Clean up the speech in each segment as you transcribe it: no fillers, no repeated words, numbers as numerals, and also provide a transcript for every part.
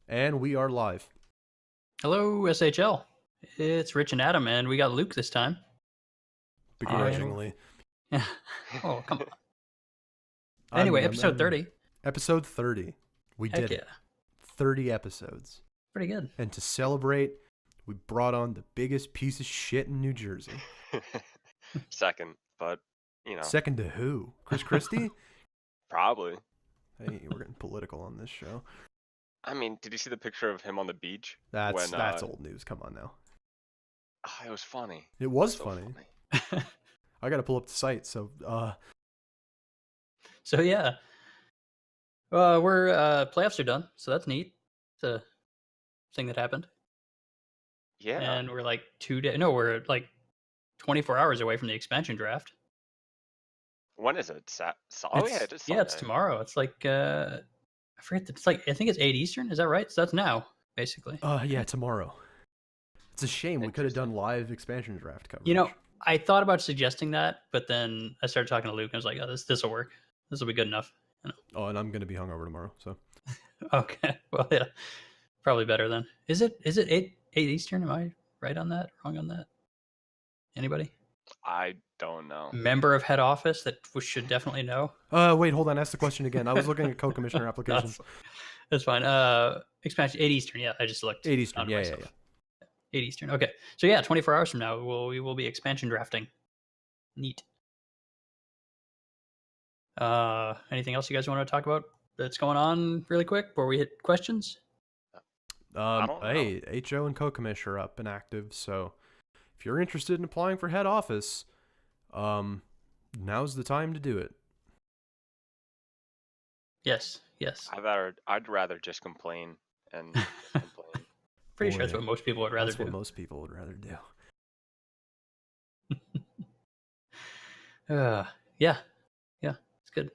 And we are live. Hello, SHL. It's Rich and Adam, and we got Luke this time. Begrudgingly. Oh, come on. I'm, Anyway, I'm, episode I'm 30. episode 30. We Heck did yeah. it. 30 episodes. Pretty good. And to celebrate, we brought on the biggest piece of shit in New Jersey. Second, but Second to who? Chris Christie? probably. Hey, we're getting political on this show. I mean, did you see the picture of him on the beach? That's old news. Come on now. It was funny. It was So funny. I gotta pull up the site. So, So, yeah. We're playoffs are done, so that's neat. It's a thing that happened. Yeah. And we're like we're like 24 hours away from the expansion draft. When is it? Oh yeah, it is Sunday. Yeah, it's tomorrow. It's like I forget. I think it's 8 Eastern. Is that right? So that's now, basically. yeah, tomorrow. It's a shame we could have done live expansion draft coverage. You know, I thought about suggesting that, but then I started talking to Luke, and I was like, "Oh, this will work. This will be good enough." Oh, and I'm gonna be hungover tomorrow, so. Okay, well, yeah, probably better then. Is it 8 Eastern? Am I right on that? Wrong on that? Anybody? I don't know. Member of head office that should definitely know. Wait, hold on. Ask the question again. I was looking at co-commissioner applications. That's fine. Expansion 8 Eastern. Yeah, I just looked. 8 Eastern. Yeah. 8 Eastern. Okay, so yeah, 24 hours from now, we will be expansion drafting. Neat. Anything else you guys want to talk about that's going on really quick before we hit questions? Hey, HO and co-commish are up and active, so if you're interested in applying for head office, now's the time to do it. Yes. I'd rather just complain and complain. Pretty sure that's what most people would rather do. That's what most people would rather do. Yeah, it's good.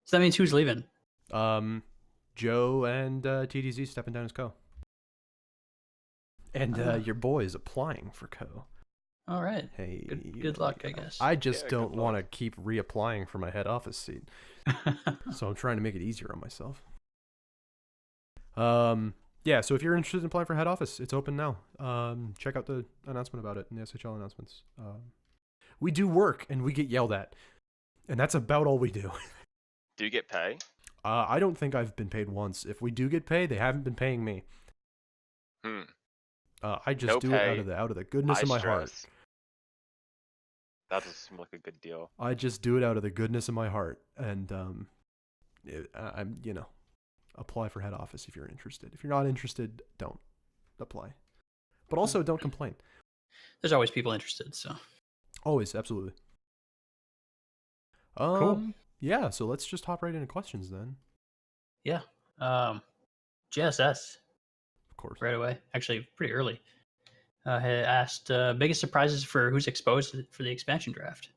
So that means who's leaving? Joe and TDZ stepping down as co. And your boy is applying for co. All right. Hey, good luck, I guess. I just don't want to keep reapplying for my head office seat, so I'm trying to make it easier on myself. Yeah, so if you're interested in applying for head office, it's open now. Check out the announcement about it in the SHL announcements. We do work and we get yelled at, and that's about all we do. Do you get pay? I don't think I've been paid once. If we do get paid, they haven't been paying me. I just do it out of the goodness of my heart. That doesn't seem like a good deal. I just do it out of the goodness of my heart, and apply for head office if you're interested. If you're not interested, don't apply. But also, don't complain. There's always people interested, so. Always, absolutely. Cool. Yeah, so let's just hop right into questions then. Yeah. JSS. Of course. Right away. Actually, pretty early. Had asked biggest surprises for who's exposed for the expansion draft.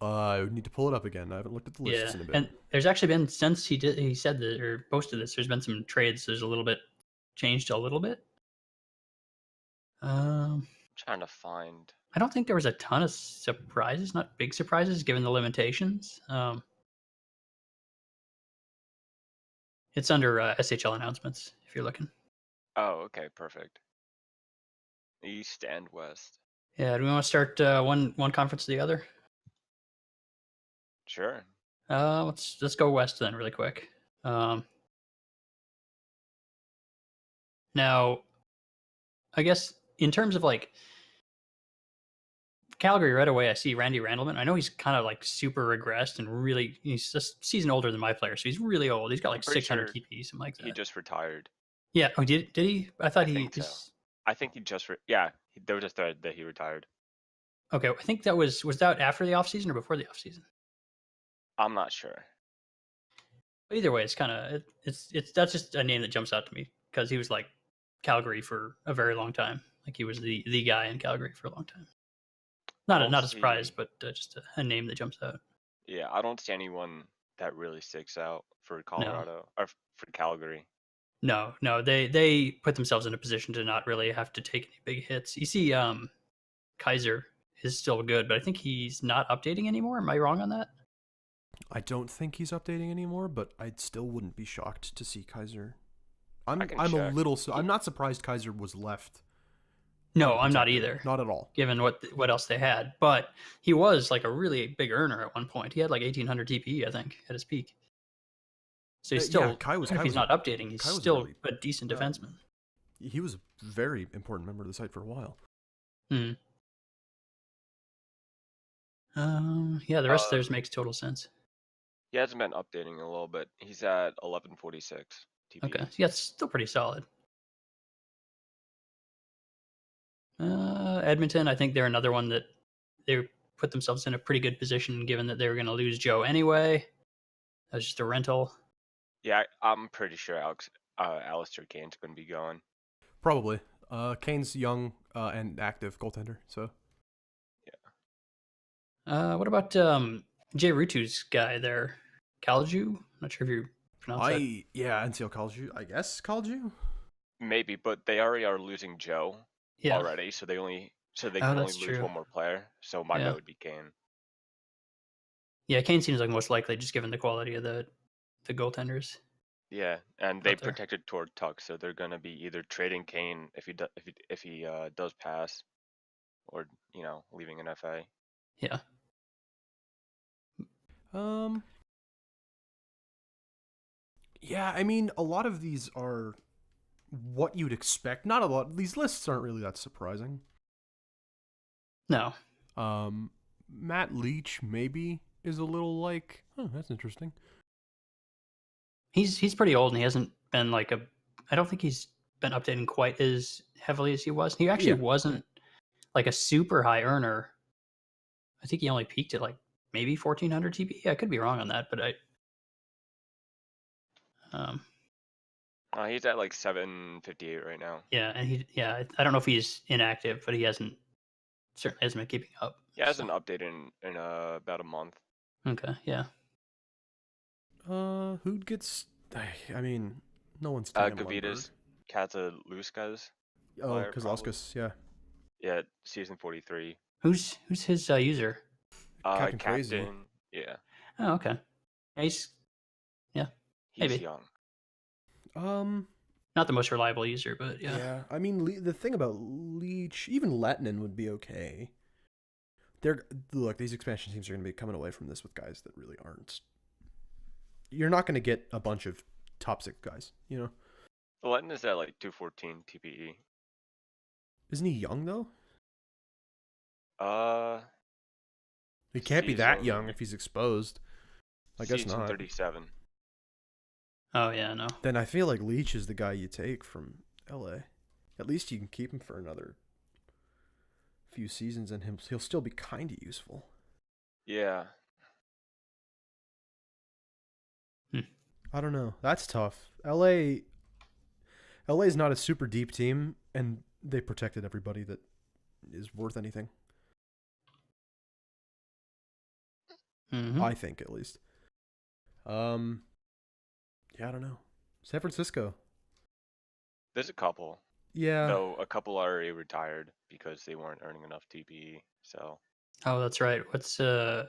I need to pull it up again. I haven't looked at the lists in a bit. And there's actually been, since he said that or posted this, there's been some trades. There's a little bit changed a little bit. I'm trying to find. I don't think there was a ton of surprises, not big surprises, given the limitations. It's under SHL announcements, if you're looking. Oh, okay, perfect. East and West. Yeah, do we want to start one conference to the other? Sure. Let's go West then, really quick. Now, I guess in terms of like Calgary right away, I see Randy Randleman. I know he's kind of like super regressed and really, he's just a season older than my player, so he's really old. He's got like 600 TP, something like that. He just retired. Yeah. Oh, did he? I thought I think so. I think he just there was a thread that he retired. Okay, I think that was that after the offseason or before the offseason? I'm not sure. But either way, it's kind of that's just a name that jumps out to me because he was like Calgary for a very long time. Like he was the guy in Calgary for a long time. Not a surprise, but just a name that jumps out. Yeah, I don't see anyone that really sticks out for Colorado or for Calgary. No, they put themselves in a position to not really have to take any big hits. You see, Kaiser is still good, but I think he's not updating anymore. Am I wrong on that? I don't think he's updating anymore, but I still wouldn't be shocked to see Kaiser I can I'm a check. little. I'm not surprised Kaiser was left. No, I'm not unprotected. either. Not at all. Given what else they had, but he was like a really big earner at one point. He had like 1800 TPE, I think, at his peak. So he's still, Yeah, Kai was. even if Kai he's was. not updating, he's Kai was still really, a decent um, defenseman. He was a very important member of the site for a while. Hmm. Yeah, the rest of Uh, theirs makes total sense. He hasn't been updating in a little bit. He's at 1146 TPE. Okay, yeah, it's still pretty solid. Edmonton, I think they're another one that they put themselves in a pretty good position, given that they were going to lose Joe anyway. That was just a rental. Yeah, I'm pretty sure Alistair Kane's going to be going. Probably. Kane's young and active goaltender. So. What about Jay Rutu's guy there, Kalju? Not sure if you pronounce that. NCL called you. I guess called you. Maybe, but they already are losing Joe Yeah. already, so they can only that's lose true. one more player. So my Yeah. bet would be Kane. Yeah, Kane seems like most likely, just given the quality of the goaltenders. Yeah, and they Out there. protected toward Tuck, so they're gonna be either trading Kane if he does pass, or leaving an FA. Yeah. Yeah, I mean, a lot of these are what you'd expect. Not a lot. These lists aren't really that surprising. No. Matt Leach maybe is a little like, oh, that's interesting. He's pretty old, and he hasn't been like I don't think he's been updating quite as heavily as he was. He actually wasn't like a super high earner. I think he only peaked at like maybe 1400 TP. I could be wrong on that, but He's at like 758 right now. yeah, and I don't know if he's inactive, but he certainly hasn't been keeping up. He hasn't updated in about a month. Okay, yeah. Who gets? I mean, no one's taking Gavitas, Kataluskas. Oh, Kozlauskas, yeah. Yeah, season 43. Who's his user? Captain Crazy. Yeah. Oh, okay. He's maybe young. Not the most reliable user, but yeah. Yeah, I mean, the thing about Leach, even Lettinen would be okay. Look, these expansion teams are going to be coming away from this with guys that really aren't. You're not going to get a bunch of top 6 guys, you know? Lettinen is at like 214 TPE. Isn't he young, though? He can't season, be that young if he's exposed. I guess season not. 37. Oh, yeah, no. Then I feel like Leach is the guy you take from LA. At least you can keep him for another few seasons, and he'll still be kind of useful. Yeah. I don't know. That's tough. LA is not a super deep team, and they protected everybody that is worth anything. Mm-hmm. I think, at least. Yeah, I don't know. San Francisco. There's a couple. Yeah. Though a couple already retired because they weren't earning enough TPE. So. Oh, that's right. What's the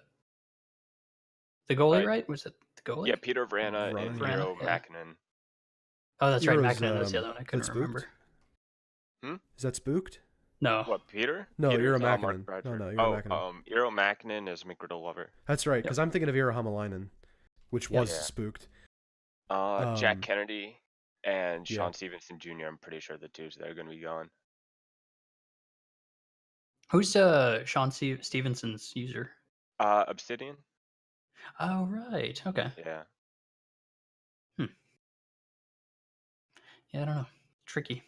goalie? Right? Was it the goalie? Yeah, Peter Vrana and Eero yeah. Makinen. Oh, that's right. Makinen was the other one. I couldn't Spooked? remember. Is that Spooked? No. What, Peter? No, Peter's, Eero Makinen. No, Eero Makinen. Eero Makinen is McGriddle Lover. That's right, because I'm thinking of Eero Hamalainen, which was Spooked. Jack Kennedy and Sean Stevenson Jr. I'm pretty sure the two that are going to be going. Who's Sean Stevenson's user? Obsidian. Oh, right. Okay. Yeah. Yeah, I don't know. Tricky.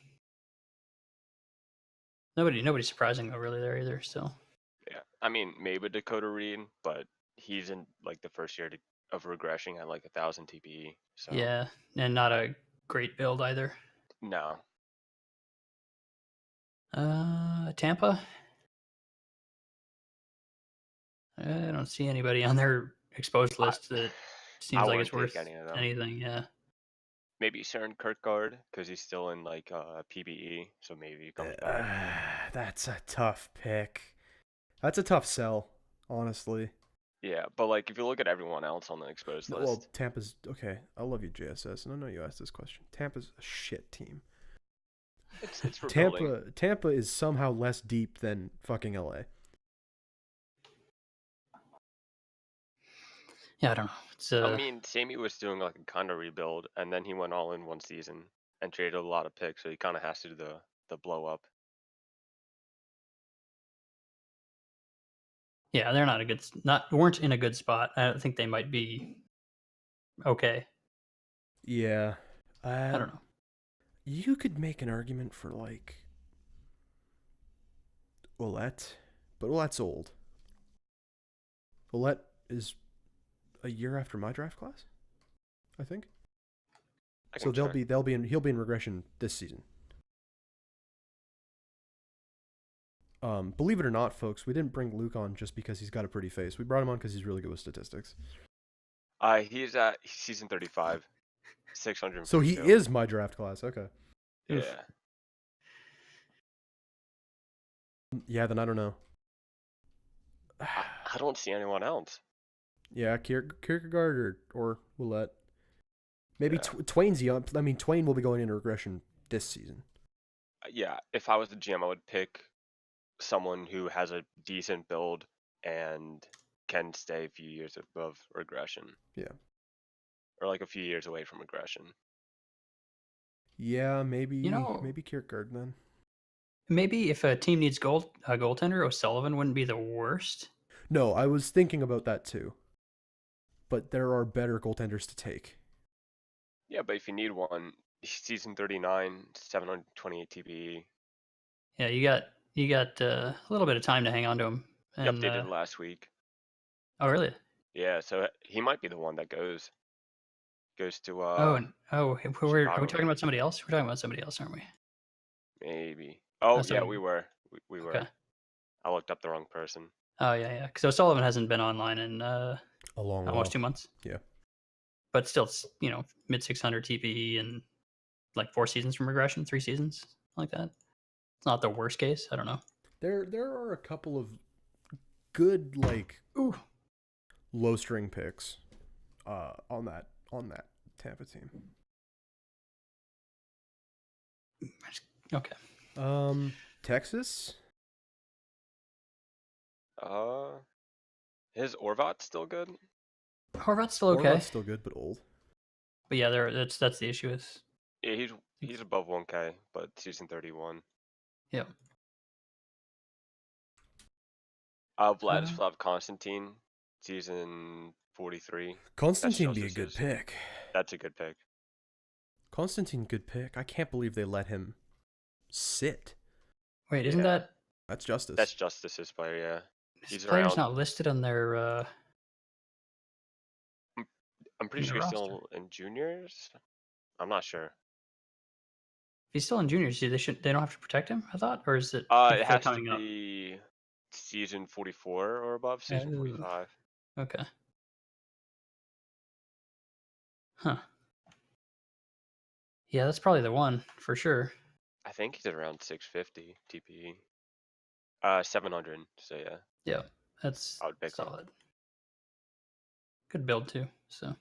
Nobody surprising though, really there either. So. Yeah, I mean maybe Dakota Reed, but he's in like the first year of regression at like 1,000 TPE. So. Yeah, and not a great build either. No. Tampa. I don't see anybody on their exposed list that seems like it's worth anything. Yeah. Maybe Søren Kierkegaard because he's still in like PBE, so maybe he comes back. That's a tough pick. That's a tough sell, honestly. Yeah, but like if you look at everyone else on the exposed No, list, well, Tampa's okay. I love you, JSS, and I know you asked this question. Tampa's a shit team. it's rebuilding. Tampa is somehow less deep than fucking LA. Yeah, I don't know. It's I mean, Sammy was doing like a kind of rebuild, and then he went all in one season and traded a lot of picks, so he kind of has to do the blow up. yeah, they're not a good weren't in a good spot. I think they might be okay. Yeah, I don't know. You could make an argument for like Ouellette, but Ouellette's old. Ouellette is a year after my draft class, I think. I So can check. he'll be in regression this season. Believe it or not, folks, we didn't bring Luke on just because he's got a pretty face. We brought him on because he's really good with statistics. He's at season 35, 600. So he is my draft class. Okay. Yeah. Yeah, then I don't know. I don't see anyone else. Yeah, Kierkegaard or Ouellette. Maybe Yeah. Twain's young. I mean, Twain will be going into regression this season. Yeah, if I was the GM, I would pick someone who has a decent build and can stay a few years above regression. Yeah. Or like a few years away from regression. Yeah, maybe You know- maybe Kierkegaard then. Maybe if a team needs a goaltender, O'Sullivan wouldn't be the worst. No, I was thinking about that too. But there are better goaltenders to take. Yeah, but if you need one, season 39, 728 TBE. Yeah, you got a little bit of time to hang on to him. He And, updated last week. oh, really? Yeah, so he might be the one that goes to We're Chicago, talking about somebody else? We're talking about somebody else, aren't we? maybe. Oh That's yeah, what we were. We were. Okay. I looked up the wrong person. Oh, yeah. Because O'Sullivan hasn't been online in A long almost 2 months. Yeah. But still, it's, mid 600 TPE and like 4 seasons from regression, 3 seasons, like that. It's not the worst case. I don't know. There are a couple of good like low string picks on that Tampa team. Okay. Texas? Is Orvat still good? Horvat's still okay. Horvat's still good, but old. But yeah, that's the issue is. Yeah, he's above 1K, but season 31. Yeah. Vladislav Konstantin, season 43. Constantine be a Justice's. good pick. That's a good pick. Constantine, good pick. I can't believe they let him sit. Wait, isn't Yeah. That's Justice. That's Justice's player, yeah. this He's player's around. not listed on their I'm pretty in sure the he's still in juniors. I'm not sure. if he's still in juniors, they don't have to protect him, I thought? Or is it It before has to coming up? be season 44 or above, season Oh. 45. Okay. Huh. Yeah, that's probably the one for sure. I think he's at around 650 TPE. 700, so yeah. Yeah, that's I would pick him. solid. Good build too. So I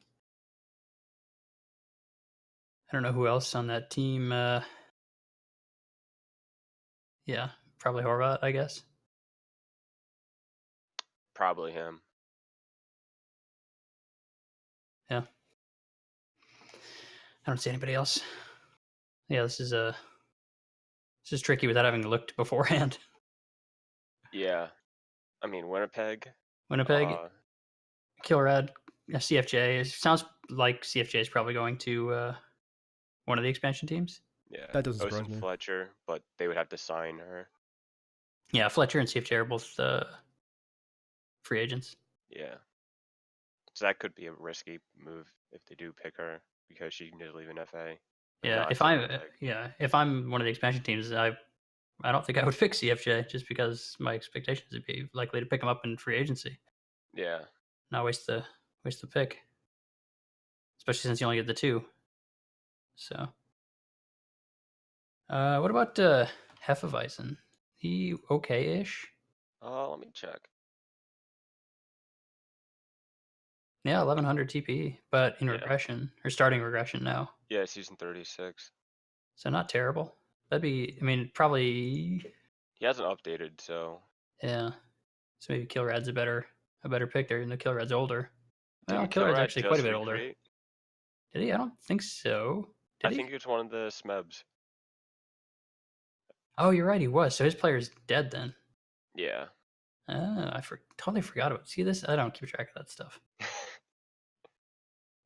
don't know who else on that team. Yeah, probably Horvat, I guess. Probably him. Yeah. I don't see anybody else. Yeah, this is tricky without having looked beforehand. Yeah. I mean, Winnipeg. Winnipeg, Kilrad, CFJ. It sounds like CFJ is probably going to one of the expansion teams. Yeah. That doesn't surprise Ocean me. Fletcher, but they would have to sign her. Yeah, Fletcher and CFJ are both free agents. Yeah. So that could be a risky move if they do pick her because she can just leave an FA. Yeah, if I'm one of the expansion teams, I don't think I would pick CFJ just because my expectations would be likely to pick him up in free agency. Yeah. Not waste the pick, especially since you only get the 2. So, what about Hefeweizen? He okay-ish? Let me check. Yeah, 1100 TP, but in Yeah. regression or starting regression now. Yeah, season 36. So not terrible. That'd be, I mean, probably, He hasn't updated, so yeah. So maybe Killrad's a better pick there, even though Killrad's older. Well, didn't Killrad's Killrad actually quite a just bit older. recreate? Did he? I don't think so. Did I he? think he was one of the Smebs. Oh, you're right. He was. So his player's dead then. Yeah. I totally forgot about. See this? I don't keep track of that stuff.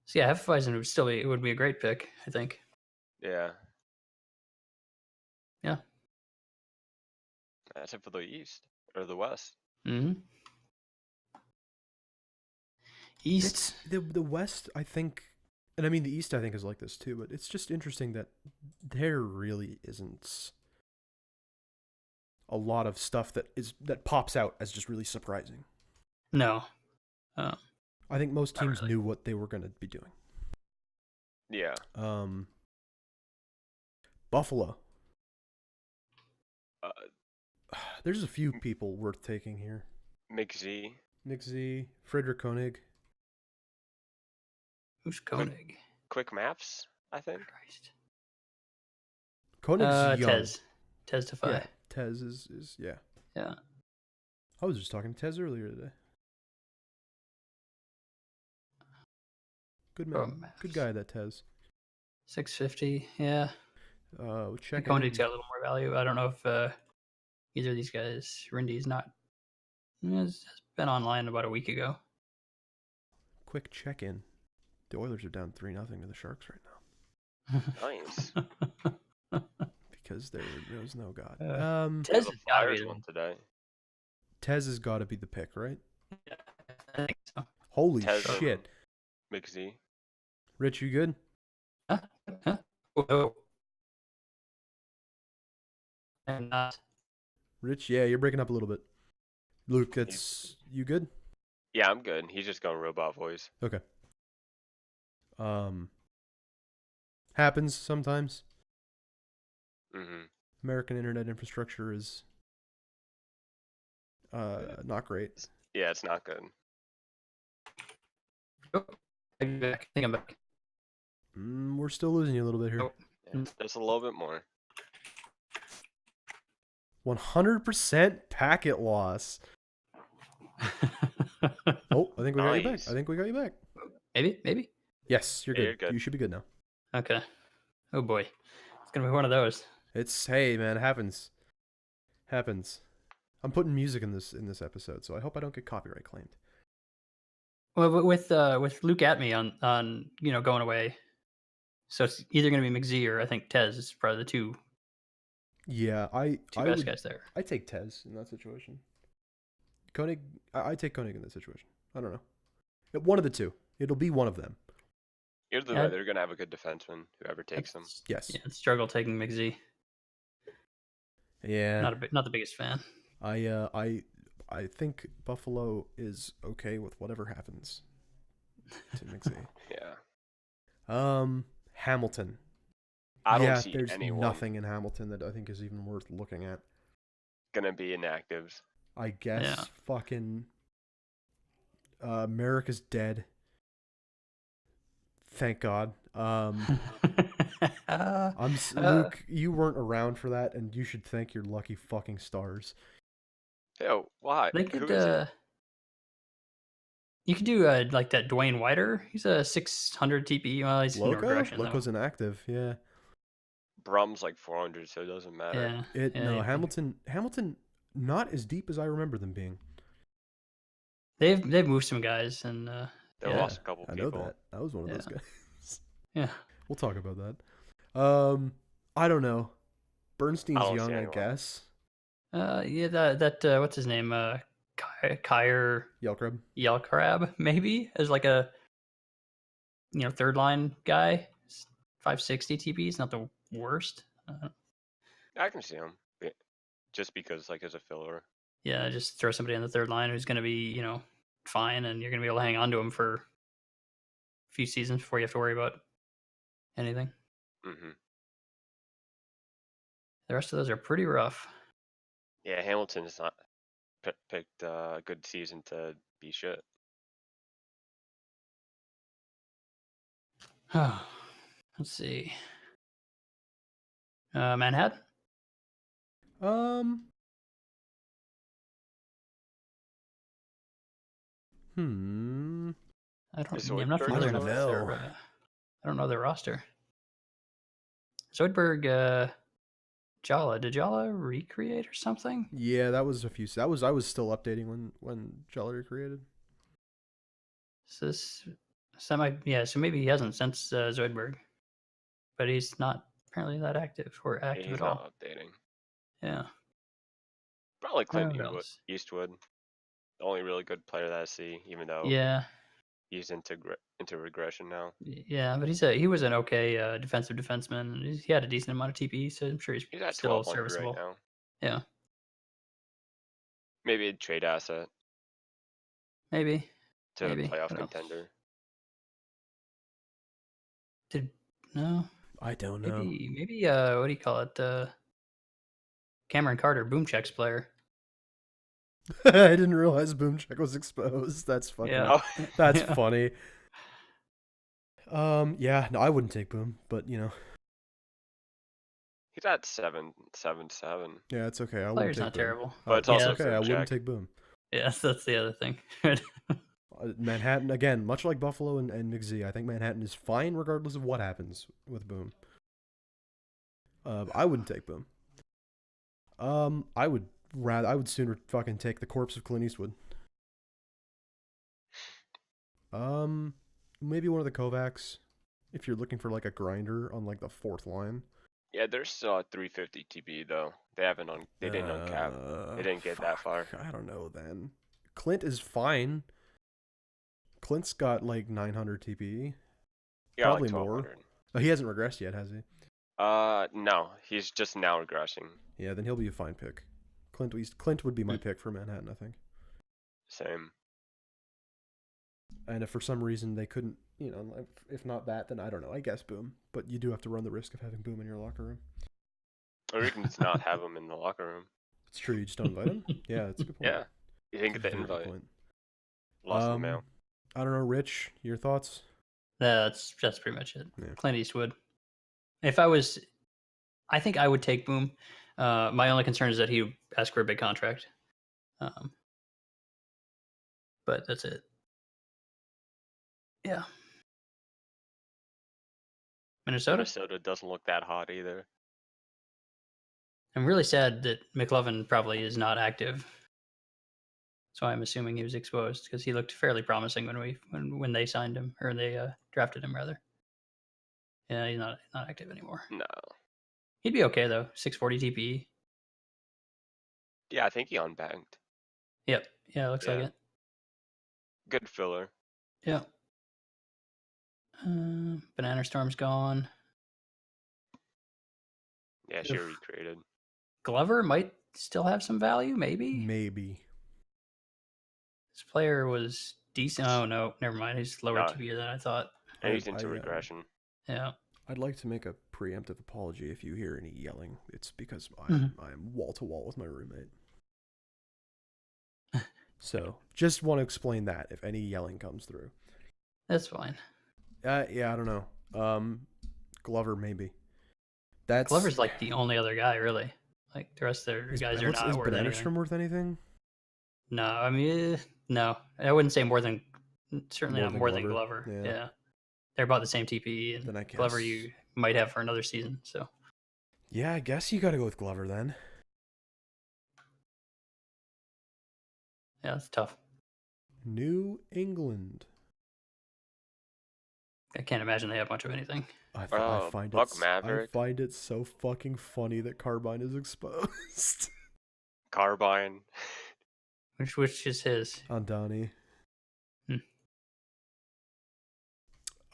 So yeah, Hefeweizen would still be. It would be a great pick, I think. Yeah. Yeah. That's it for the East or the West. Mm-hmm. East. The West, I think, and I mean the East, I think is like this too. But it's just interesting that there really isn't a lot of stuff that pops out as just really surprising. No. I think most Not teams really. knew what they were going to be doing. Yeah. Buffalo. Uh, There's a few people worth taking here. McZ. Nick Z, Friedrich Koenig. Who's Koenig? Quick maps, I think. Christ. Koenig's young. Tez Defy. Yeah, Tez is yeah. Yeah. I was just talking to Tez earlier today. Good man. Oh, Good guy, that Tez. 650. Yeah. Check Koenig's in. got a little more value. I don't know if either of these guys. Rindy's not. Has been online about a week ago. Quick check in. The Oilers are down 3-0 to the Sharks right now Nice. because there is no God. Tez The has got to Flyers be. won today. Tez has got to be the pick, right? Yeah, I think so. Holy Tez shit! McZ. Rich, you good? Huh? Oh. I'm not. Rich, yeah, you're breaking up a little bit. Luke, that's you good? Yeah, I'm good. He's just going robot voice. Okay. Happens sometimes. Mm-hmm. American internet infrastructure is not great. Yeah, it's not good. Oh, I'm back. I think I'm back. We're still losing you a little bit here. Oh. Yeah, just a little bit more. 100% packet loss. Oh, I think we got you back. Nice. I think we got you back. Maybe. Yes, you're Yeah, good. you're good. You should be good now. Okay. Oh boy, it's gonna be one of those. It's hey man, it happens. Happens. I'm putting music in this episode, so I hope I don't get copyright claimed. Well, but with Luke at me on going away, so it's either gonna be McZ or I think Tez is probably the two Yeah, I best would, guys there. I take Tez in that situation. Koenig, I take Koenig in that situation. I don't know. One of the two. It'll be one of them. Either Yeah. way, they're gonna have a good defenseman, whoever takes them. Yes. Yeah, I'd struggle taking McZ. Yeah. Not the biggest fan. I think Buffalo is okay with whatever happens to McZ. Yeah. Hamilton. I don't yeah, see there's anyone nothing in Hamilton that I think is even worth looking at. gonna be inactives. I guess Yeah. fucking America's dead. Thank God. Luke, you weren't around for that, and you should thank your lucky fucking stars. Yo, why? They Who could is it? you could do like that Dwayne Whiter. He's a 600 TP. Well, he's in Loco? regression though. Loco's inactive, yeah. Brum's like 400, so it doesn't matter. Yeah. yeah, Hamilton not as deep as I remember them being. They've moved some guys and They yeah. lost a couple I people. know that. I was one of those Yeah. guys. yeah. We'll talk about that. I don't know. Bernstein's I don't see young, I anyone. guess. Yeah, that what's his name? Kyer Yelkrab. Yelkrab, maybe, as like a third line guy. 560 TP is not the worst. I can see him, just because like as a filler. Yeah, just throw somebody on the third line who's going to be fine, and you're going to be able to hang on to him for a few seasons before you have to worry about anything. Mm-hmm. The rest of those are pretty rough. Yeah, Hamilton's not picked a good season to be shit. Let's see. Manhattan. Um. Hmm. Is I'm not Zoidberg familiar still enough with there? their. I don't know their roster. Zoidberg, Jala. Did Jala recreate or something? Yeah, that was a few. I was still updating when Jolly created. So yeah. So maybe he hasn't since Zoidberg, but he's not apparently that active or Yeah, active he's at all. not updating. Yeah. Probably Clint What else? Eastwood, the only really good player that I see, even though Yeah. he's into regression now. Yeah, but he was an okay defensive defenseman. He had a decent amount of TPE, so I'm sure he's He's at still 1200 right serviceable. now. Yeah, Maybe a trade asset maybe. to a Maybe. playoff What else? contender. No? I don't know. Maybe what do you call it? Cameron Carter, Boomcheck's player. I didn't realize Boomcheck was exposed. That's fucking. Yeah. Oh, That's Yeah. funny. Yeah, no, I wouldn't take Boom, but you know, he's at 777. yeah, it's okay. I wouldn't Player's take not Boom. terrible. But it's Yeah, also okay. I wouldn't Zodiac. take Boom. Yes, that's the other thing. Manhattan again, much like Buffalo and McZ, I think Manhattan is fine regardless of what happens with Boom. I wouldn't take Boom. I would sooner fucking take the corpse of Clint Eastwood. Maybe one of the Kovacs, if you're looking for like a grinder on like the fourth line. Yeah, they're still at 350 TP though. They haven't on. They didn't uncap. They didn't get that far. I don't know then. Clint is fine. Clint's got like 900 TPE. Yeah, Probably like more. 1200. Oh, he hasn't regressed yet, has he? No, he's just now regressing. Yeah, then he'll be a fine pick. Clint would be my pick for Manhattan, I think. Same. And if for some reason they couldn't, you know, if not that, then I don't know. I guess Boom. But you do have to run the risk of having Boom in your locker room. Or you can just not have him in the locker room. It's true. You just don't invite him. Yeah, that's a good point. Yeah, you didn't get the Very good invite. point. Lost in the mail. I don't know, Rich. Your thoughts? That's pretty much it. Yeah. Clint Eastwood. I think I would take Boom. My only concern is that he would ask for a big contract. But that's it. Yeah. Minnesota? Minnesota doesn't look that hot either. I'm really sad that McLovin probably is not active. So I'm assuming he was exposed because he looked fairly promising when they signed him, or they drafted him rather. Yeah, he's not active anymore. No. He'd be okay though. 640 TPE. Yeah, I think he unbanked. Yep. Yeah, looks like Yeah. it. Good filler. Yeah. Banana Storm's gone. Yeah, she Oof. recreated. Glover might still have some value, maybe. Maybe. This player was decent. Oh no, never mind. He's lower No. TPE than I thought. And he's I- into I, regression. Yeah. I'd like to make a preemptive apology if you hear any yelling. It's because Mhm. I am wall to wall with my roommate. So, just want to explain that if any yelling comes through. That's fine. Yeah, I don't know. Glover maybe. That's Glover's like the only other guy, really. Like the rest of their guys are not Is worth anything. Bananastrom worth anything? No, I mean, no. I wouldn't say more than, certainly More not than more than Glover, Glover. yeah. Yeah. They're about the same TPE, Then I and Glover guess- you might have for another season. So Yeah, I guess you got to go with Glover then. yeah, it's tough. New England. I can't imagine they have much of anything. I Oh, find Buck it. Maverick. I find it so fucking funny that Carbine is exposed. Carbine. Which is his. On Donnie.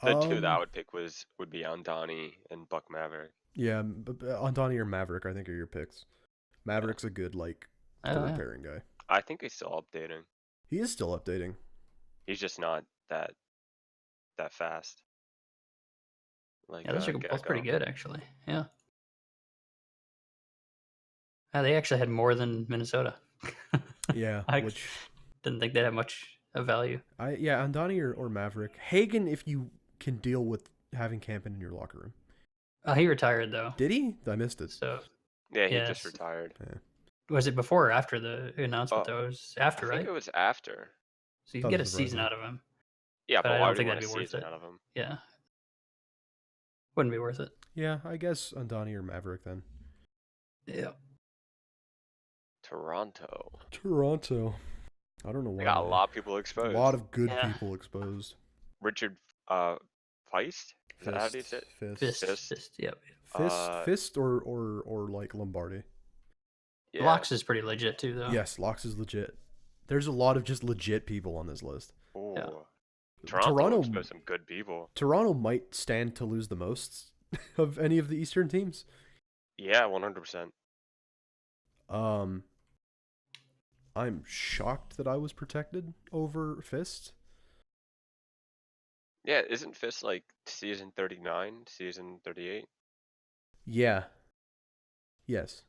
The two that I would pick would be Andani and Buck Maverick. Yeah, on Donnie or Maverick, I think are your picks. Maverick's a good like Oh, third yeah. pairing guy. I think he's still updating. He is still updating. He's just not that fast. Like Yeah, those are both Gecko. pretty good, actually. Yeah. Yeah, they actually had more than Minnesota. Yeah, I which didn't think they'd have much of value. on Donnie or Maverick. Hagen, if you can deal with having Campen in your locker room? He retired though. Did he? I missed it. So Yeah, he Yes. just retired. was it before or after the announcement? Oh, Though it was I after, think right? it was after. So you Thought get it a was season Verizon. out of him. Yeah, But but I why don't would think you want that'd a be worth season it. out of him? Yeah, wouldn't be worth it. Yeah, I guess Undani or Maverick then. Yeah. Toronto. Toronto. I don't know why. They got a lot of people A exposed. lot of good Yeah. people exposed. Richard Feist? Is that how do you say it? Fist. Fist. Yep. Fist or like Lombardi. Yeah. Locks is pretty legit too, though. Yes, Locks is legit. There's a lot of just legit people on this list. Ooh. Yeah. Toronto exposed some good people. Toronto might stand to lose the most of any of the Eastern teams. Yeah, 100%. I'm shocked that I was protected over Fist. Yeah, isn't Fist like season 39, season 38? Yeah. Yes.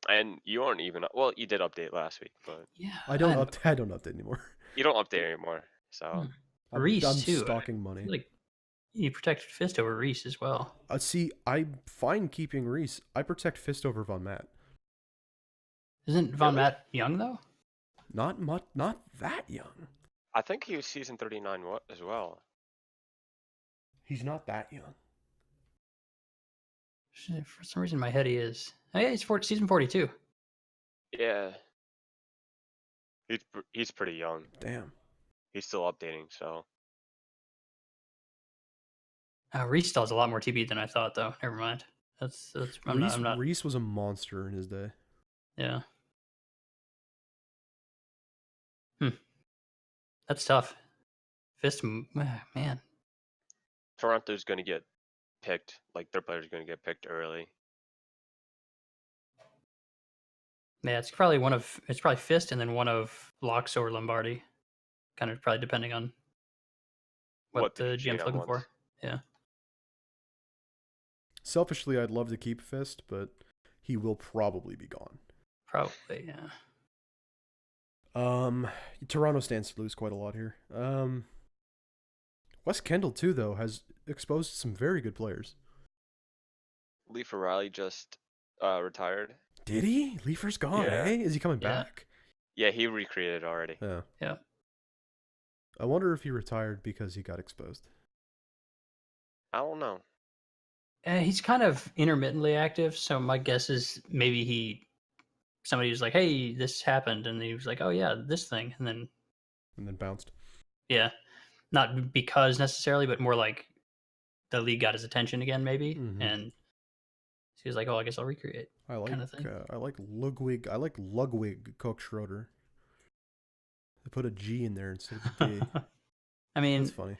And you aren't even, well, you did update last week, but Yeah. I don't update anymore. you don't update anymore. So Reese I'm too. stalking money. Like you protected Fist over Reese as well. See, I'm fine keeping Reese. I protect Fist over Von Matt. Isn't Von Really? Matt young though? Not that young. I think he was season 39 as well. He's not that young. Shit, for some reason, in my head he is. Oh yeah, he's season 42. Yeah. He's pretty young. Damn. He's still updating, so. Reese still has a lot more TB than I thought, though. Never mind. I'm not. Reese was a monster in his day. Yeah. That's tough. Fist, man. Toronto's going to get picked. Like, their players are going to get picked early. Yeah, it's probably Fist and then one of Locks or Lombardi. Kind of probably depending on what the GM's looking wants. for. Yeah. Selfishly, I'd love to keep Fist, but he will probably be gone. Probably, yeah. Toronto stands to lose quite a lot here. Wes Kendall too, though, has exposed some very good players. Leaf Riley just retired. Did he? Leafer's gone, Yeah. eh? Is he coming Yeah. back? Yeah, he recreated already. Yeah. Yeah. I wonder if he retired because he got exposed. I don't know. He's kind of intermittently active, so my guess is maybe somebody was like, "Hey, this happened," and he was like, "Oh yeah, this thing," and then bounced. yeah, not because necessarily, but more like the league got his attention again, maybe, Mhm. and he was like, "Oh, I guess I'll recreate." I like kinda thing. I like Ludwig. I like Ludwig Koch Schroeder. They put a G in there instead of a D. I mean, That's funny.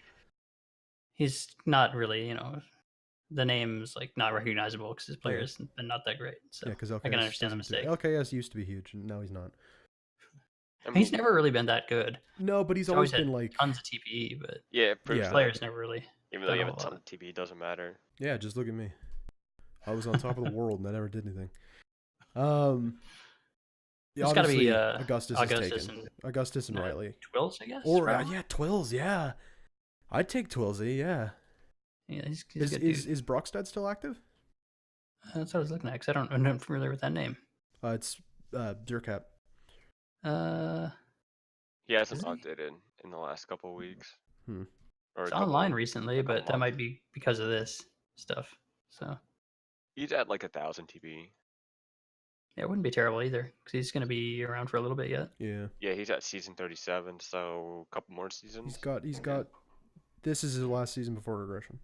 he's not really, the name's like not recognizable because his players been not that great. So Yeah, because I can understand the mistake. LKS used to be huge, and now he's not. I He's mean, never really been that good. No, but he's He's always always been had like, tons of TPE, but yeah, it proves Yeah. that players never really. even though you done have a a ton lot. of TB, it doesn't matter. yeah, just look at me. I was on top of the world and I never did anything. Yeah, It's gotta be, obviously, Augustus is Augustus taken. Augustus and Riley. Twills, I guess. Or probably? yeah, Twills. Yeah, I'd take Twillsy. Yeah. Yeah, he's Is good is Brockstad still active? That's what I was looking at because I'm not familiar with that name. It's Durkap. He hasn't Is he? updated in the last couple of weeks. Hmm. Or a It's couple- online recently, a couple but that months. might be because of this stuff. So He's at like 1,000 TB. yeah, it wouldn't be terrible either because he's going to be around for a little bit yet. Yeah. Yeah, he's at season 37, so a couple more seasons. He's got. This is his last season before regression.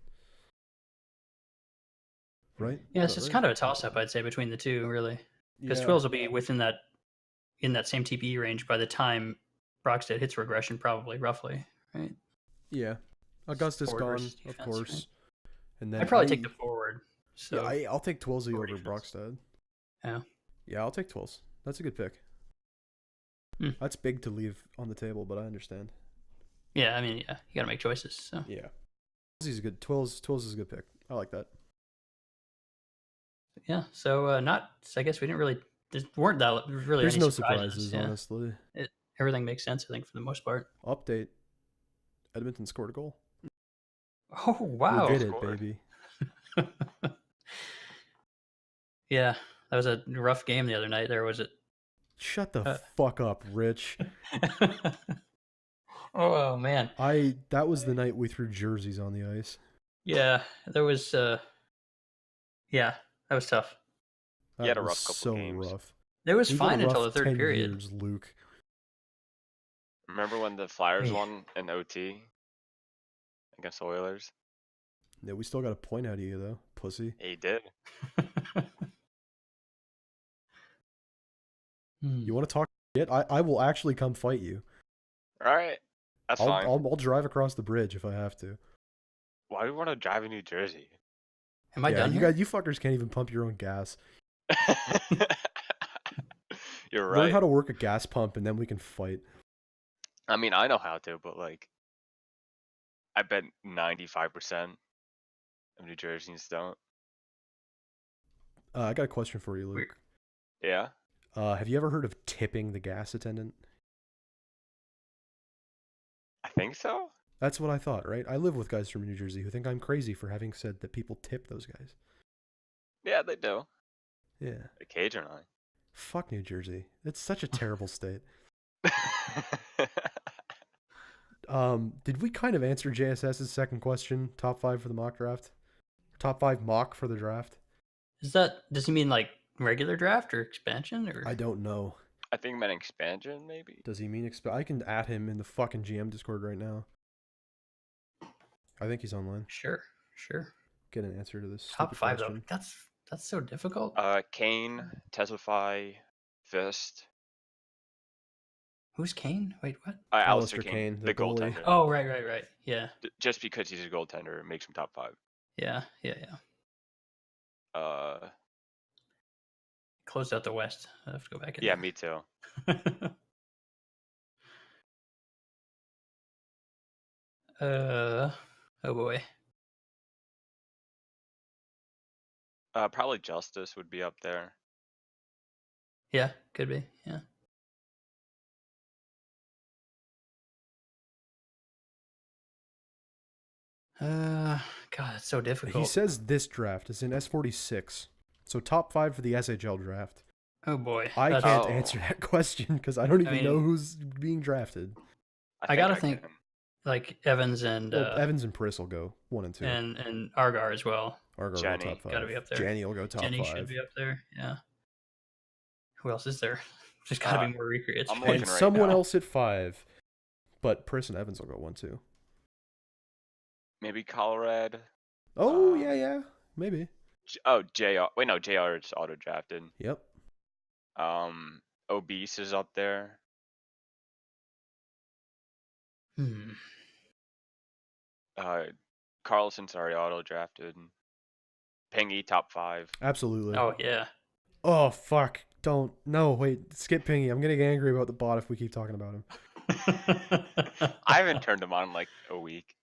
Right? Yeah, Is so that it's right? kind of a toss up, I'd say, between the two, really. Because Yeah. Twills will be in that same TPE range by the time Brockstead hits regression, probably roughly, right? Yeah. Augustus Forward gone, versus of defense, course. right? And then I'd probably take the forward. So Yeah, I'll take Twilsy forward over defense. Brockstad. Yeah. Yeah, I'll take Twills. That's a good pick. Hmm. That's big to leave on the table, but I understand. yeah, I mean, yeah, you got to make choices. So Yeah. Twills is a good. Twills is a good pick. I like that. yeah, so I guess we didn't really. There weren't that really. There's any no surprises. surprises, Yeah. honestly. Everything makes sense, I think, for the most part. Update. Edmonton scored a goal. Oh wow. We'll get it, Scored. baby. Yeah, that was a rough game the other night. There was it. Shut the Uh, fuck up, Rich. oh man. That was the night we threw jerseys on the ice. Yeah, there was. Yeah, that was tough. He had That a was rough couple so games. rough. It was We've had a fine until the rough third 10 period. years, Luke. Remember when the Flyers Yeah. won in OT against the Oilers? Yeah, we still got a point out of you though, pussy. He did. You want to talk shit? I will actually come fight you. All right, that's fine. I'll drive across the bridge if I have to. Why do you want to drive in New Jersey? Am I Yeah, done you here? guys, you fuckers can't even pump your own gas. You're Learn right. how to work a gas pump, and then we can fight. I mean, I know how to, but like, I bet 95% of New Jerseyans don't. I got a question for you, Luke. Weird. Yeah. Have you ever heard of tipping the gas attendant? I think so. That's what I thought, right? I live with guys from New Jersey who think I'm crazy for having said that people tip those guys. Yeah, they do. Yeah. Occasionally. Fuck New Jersey. It's such a terrible state. Did we kind of answer JSS's second question? Top 5 for the mock draft? Top 5 mock for the draft? Does he mean like regular draft or expansion or? I don't know. I think meant expansion, maybe. Does he mean I can add him in the fucking GM Discord right now. I think he's online. Sure. Get an answer to this Top stupid 5 question. though. That's so difficult. Kane, Testify, Fist. Who's Kane? Wait, what? Alistair Alistair Kane, Kane, the the goalie. goaltender. Oh, right. Yeah. Just because he's a goaltender, it makes him top 5. Yeah. Closed out the West. I have to go back in. Yeah, me too. Oh boy. Probably Justice would be up there. Yeah, could be. Yeah. God, it's so difficult. He says this draft is in S46. So top 5 for the SHL draft. Oh boy. I That's- can't Oh. answer that question because I don't even mean- know who's being drafted. I gotta can. think like Evans and Well, Evans and Priss will go 1 and 2. and Argar as well. Argar will Jenny, go top 5. gotta be up there. Jenny will go top Jenny 5. should be up there. Yeah. Who else is there? There's gotta be more recreates. I'm And looking right someone now. else at 5. But Priss and Evans will go 1 2. Maybe Colorado. Oh, yeah. Maybe. JR. Wait, no, JR is auto drafted. Yep. Obese is up there. Carlson's already auto drafted. Pingy top 5. Absolutely. Oh yeah. Oh, fuck. Don't. No, wait. Skip Pingy. I'm going to get angry about the bot if we keep talking about him. I haven't turned him on in like a week.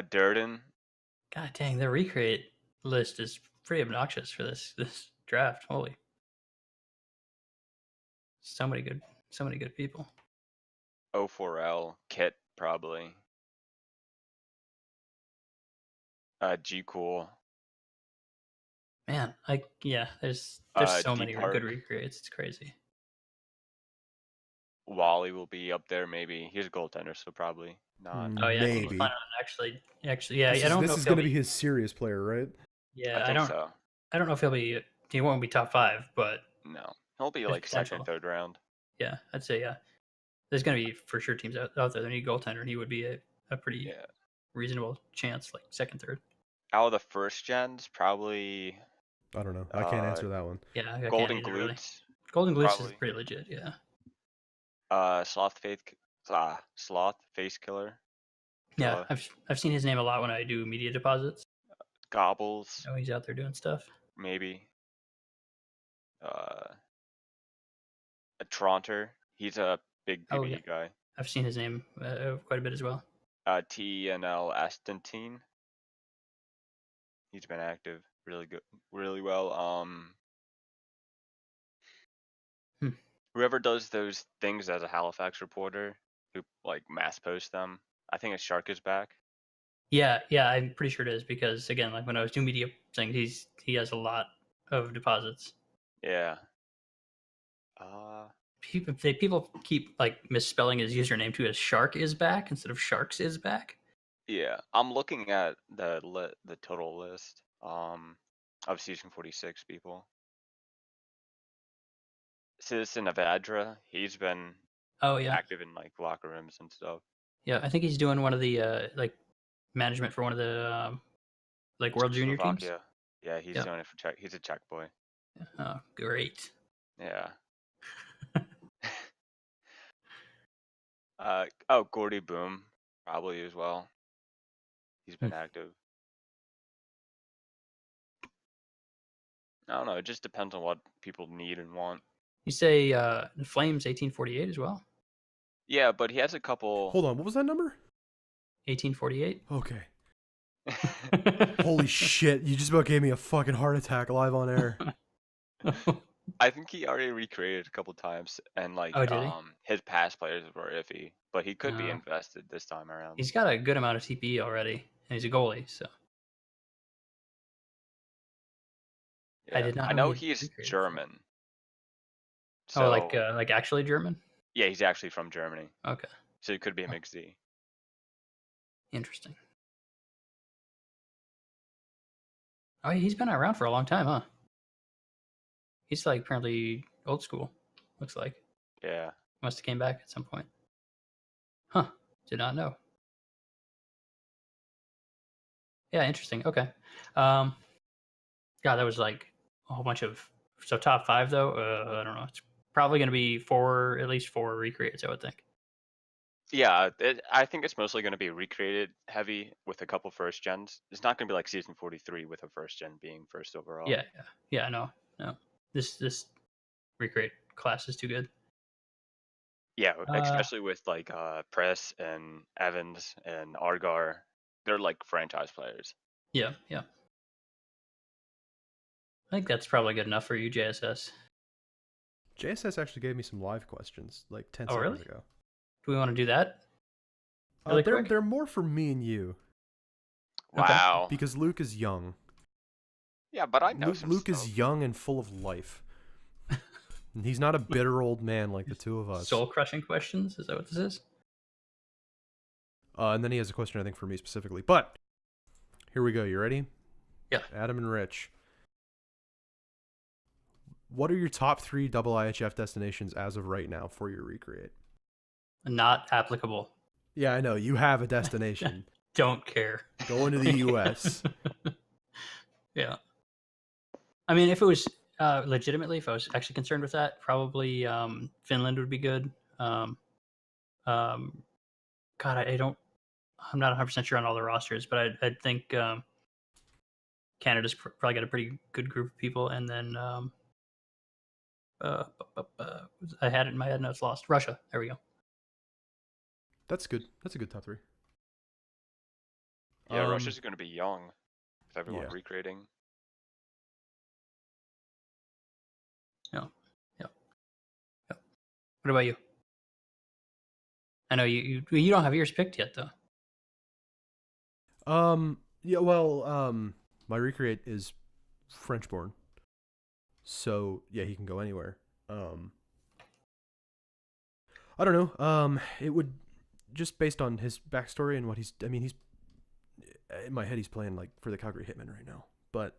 Durden. God dang, the recreate list is pretty obnoxious for this draft. Holy. So many good people. O4L. Kit, probably. G Cool. Man, there's so many D-Park. good recreates. It's crazy. Wally will be up there, maybe. He's a goaltender, so probably not. Oh yeah, Maybe. he's fun on actually, yeah. This I don't know is if going he'll to be his serious player, right? Yeah, I think so. I don't know if he'll be. He won't be top 5, but No. He'll be There's like second, potential. third round. yeah, I'd say yeah. There's gonna be for sure teams out there that need a goaltender, and he would be a pretty Yeah. reasonable chance, like second, third. Out of the first gens, probably I don't know. I can't answer that one. Yeah, I can't Golden either, really. Glutes. Golden Glutes is probably. pretty legit. Yeah. Sloth Face Killer. Yeah, I've seen his name a lot when I do media deposits. Gobbles, So he's out there doing stuff. maybe. A Tronter. He's a big PvE Oh, yeah. guy. I've seen his name quite a bit as well. TNL Astantine. He's been active really good, really well. Whoever does those things as a Halifax reporter, who like mass post them, I think a Shark is back. Yeah, I'm pretty sure it is because again, like when I was doing media thing, he has a lot of deposits. Yeah. People keep like misspelling his username too as Shark is back instead of Sharks is back. Yeah. I'm looking at the total list of season 46 people. Citizen of Adra, he's been Oh yeah, active in like locker rooms and stuff. yeah. I think he's doing one of the like management for one of the like World Junior teams. Slovakia. Yeah, he's Yep. doing it for Czech. He's a Czech boy. Oh, great. Yeah. Gordy Boom, probably as well. He's been active. I don't know. It just depends on what people need and want. You say the Flames 1848 as well? Yeah, but he has a couple. Hold on, what was that number? 1848. Okay. Holy shit! You just about gave me a fucking heart attack live on air. I think he already recreated a couple times, and like Oh, did he? his past players were iffy, but he could be Oh. invested this time around. He's got a good amount of TPE already, and he's a goalie, so Yeah. I did not. I know he he's recreated. German. Oh, So like actually German? yeah, he's actually from Germany, Okay, so he could be a mixed D. interesting. Oh, he's been around for a long time, huh? He's like apparently old school. Looks like Yeah. must have came back at some point. Huh? Did not know. Yeah, interesting. Okay. God, that was like a whole bunch of. So top 5 though. I don't know. It's probably going to be at least 4 recreates, I would think. Yeah, I think it's mostly going to be recreated heavy with a couple first gens. It's not going to be like season 43 with a first gen being first overall. Yeah. No. This recreate class is too good. Yeah, especially with like Press and Evans and Argar, they're like franchise players. Yeah. I think that's probably good enough for you, JSS. JSS actually gave me some live questions like 10 Oh, seconds really? ago. Do we want to do that? Really quick? They're more for me and you. Okay. Wow. Because Luke is young. Yeah, but I know some Luke stuff. is young and full of life. And he's not a bitter old man like the two of us. Soul crushing questions? Is that what this is? And then he has a question, I think, for me specifically. But here we go. You ready? Yeah. Adam and Rich. What are your top 3 double IHF destinations as of right now for your recreate? Not applicable. Yeah, I know. You have a destination. Don't care. Going to the U.S. Yeah. I mean, if it was legitimately, if I was actually concerned with that, probably Finland would be good. God, I'm not 100% sure on all the rosters, but I think Canada's probably got a pretty good group of people. And then I had it in my head, now it's lost. Russia. There we go. That's good. That's a good top 3. Yeah, Russia's going to be young with everyone yeah. recreating. Yeah. What about you? I know you don't have yours picked yet, though. Yeah, well, my recreate is French born. So, yeah, he can go anywhere. I don't know. It would, just based on his backstory and what he's in my head, he's playing like for the Calgary Hitmen right now. But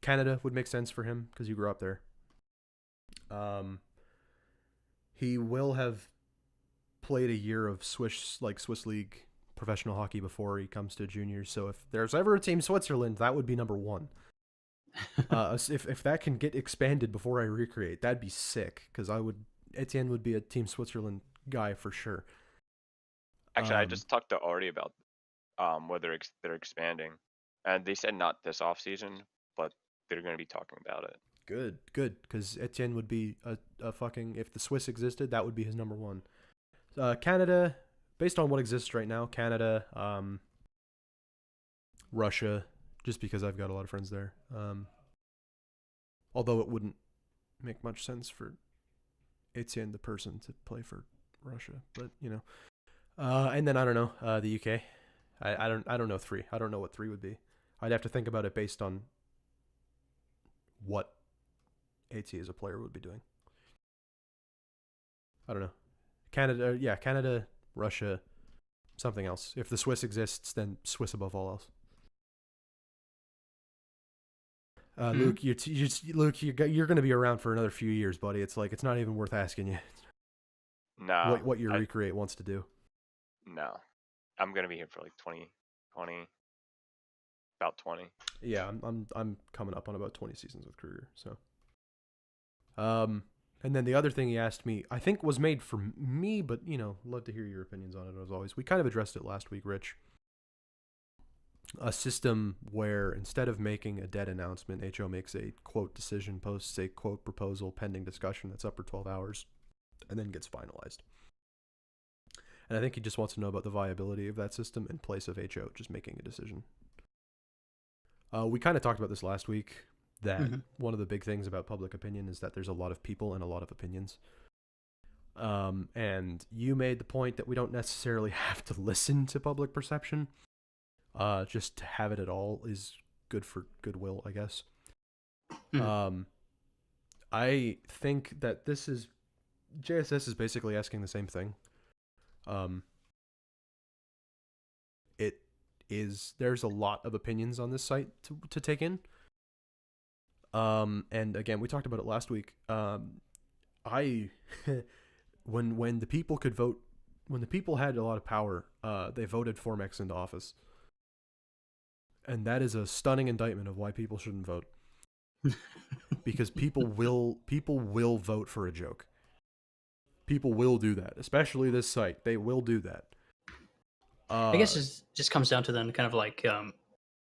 Canada would make sense for him because you grew up there. He will have played a year of Swiss League professional hockey before he comes to juniors. So if there's ever a team Switzerland, that would be number 1. If that can get expanded before I recreate, that'd be sick. Because Etienne would be a team Switzerland guy for sure. Actually, I just talked to Artie about whether they're expanding, and they said not this off season, but they're going to be talking about it. Good. Because Etienne would be a fucking, if the Swiss existed, that would be his number 1. Canada, based on what exists right now, Canada, Russia, just because I've got a lot of friends there. Although it wouldn't make much sense for Etienne, the person, to play for Russia, but And then I don't know, the UK. I don't know three. I don't know what three would be. I'd have to think about it based on what AT as a player would be doing. I don't know. Canada, yeah, Canada, Russia, something else. If the Swiss exists, then Swiss above all else. Luke, you're going to be around for another few years, buddy. It's like it's not even worth asking you No. what your Recreate wants to do. No. I'm gonna be here for like 20, about 20. Yeah, I'm coming up on about 20 seasons with Kruger. So, and then the other thing he asked me, I think was made for me, but love to hear your opinions on it as always. We kind of addressed it last week, Rich. A system where instead of making a dead announcement, HO makes a quote decision, posts a quote proposal pending discussion that's up for 12 hours, and then gets finalized. And I think he just wants to know about the viability of that system in place of HO just making a decision. We kind of talked about this last week, that one of the big things about public opinion is that there's a lot of people and a lot of opinions. And you made the point that we don't necessarily have to listen to public perception. Just to have it at all is good for goodwill, I guess. I think that JSS is basically asking the same thing. There's a lot of opinions on this site to take in. And again, we talked about it last week. When the people could vote, when the people had a lot of power, they voted Formex into office. And that is a stunning indictment of why people shouldn't vote. Because people will vote for a joke. People will do that, especially this site. They will do that. I guess it just comes down to then kind of like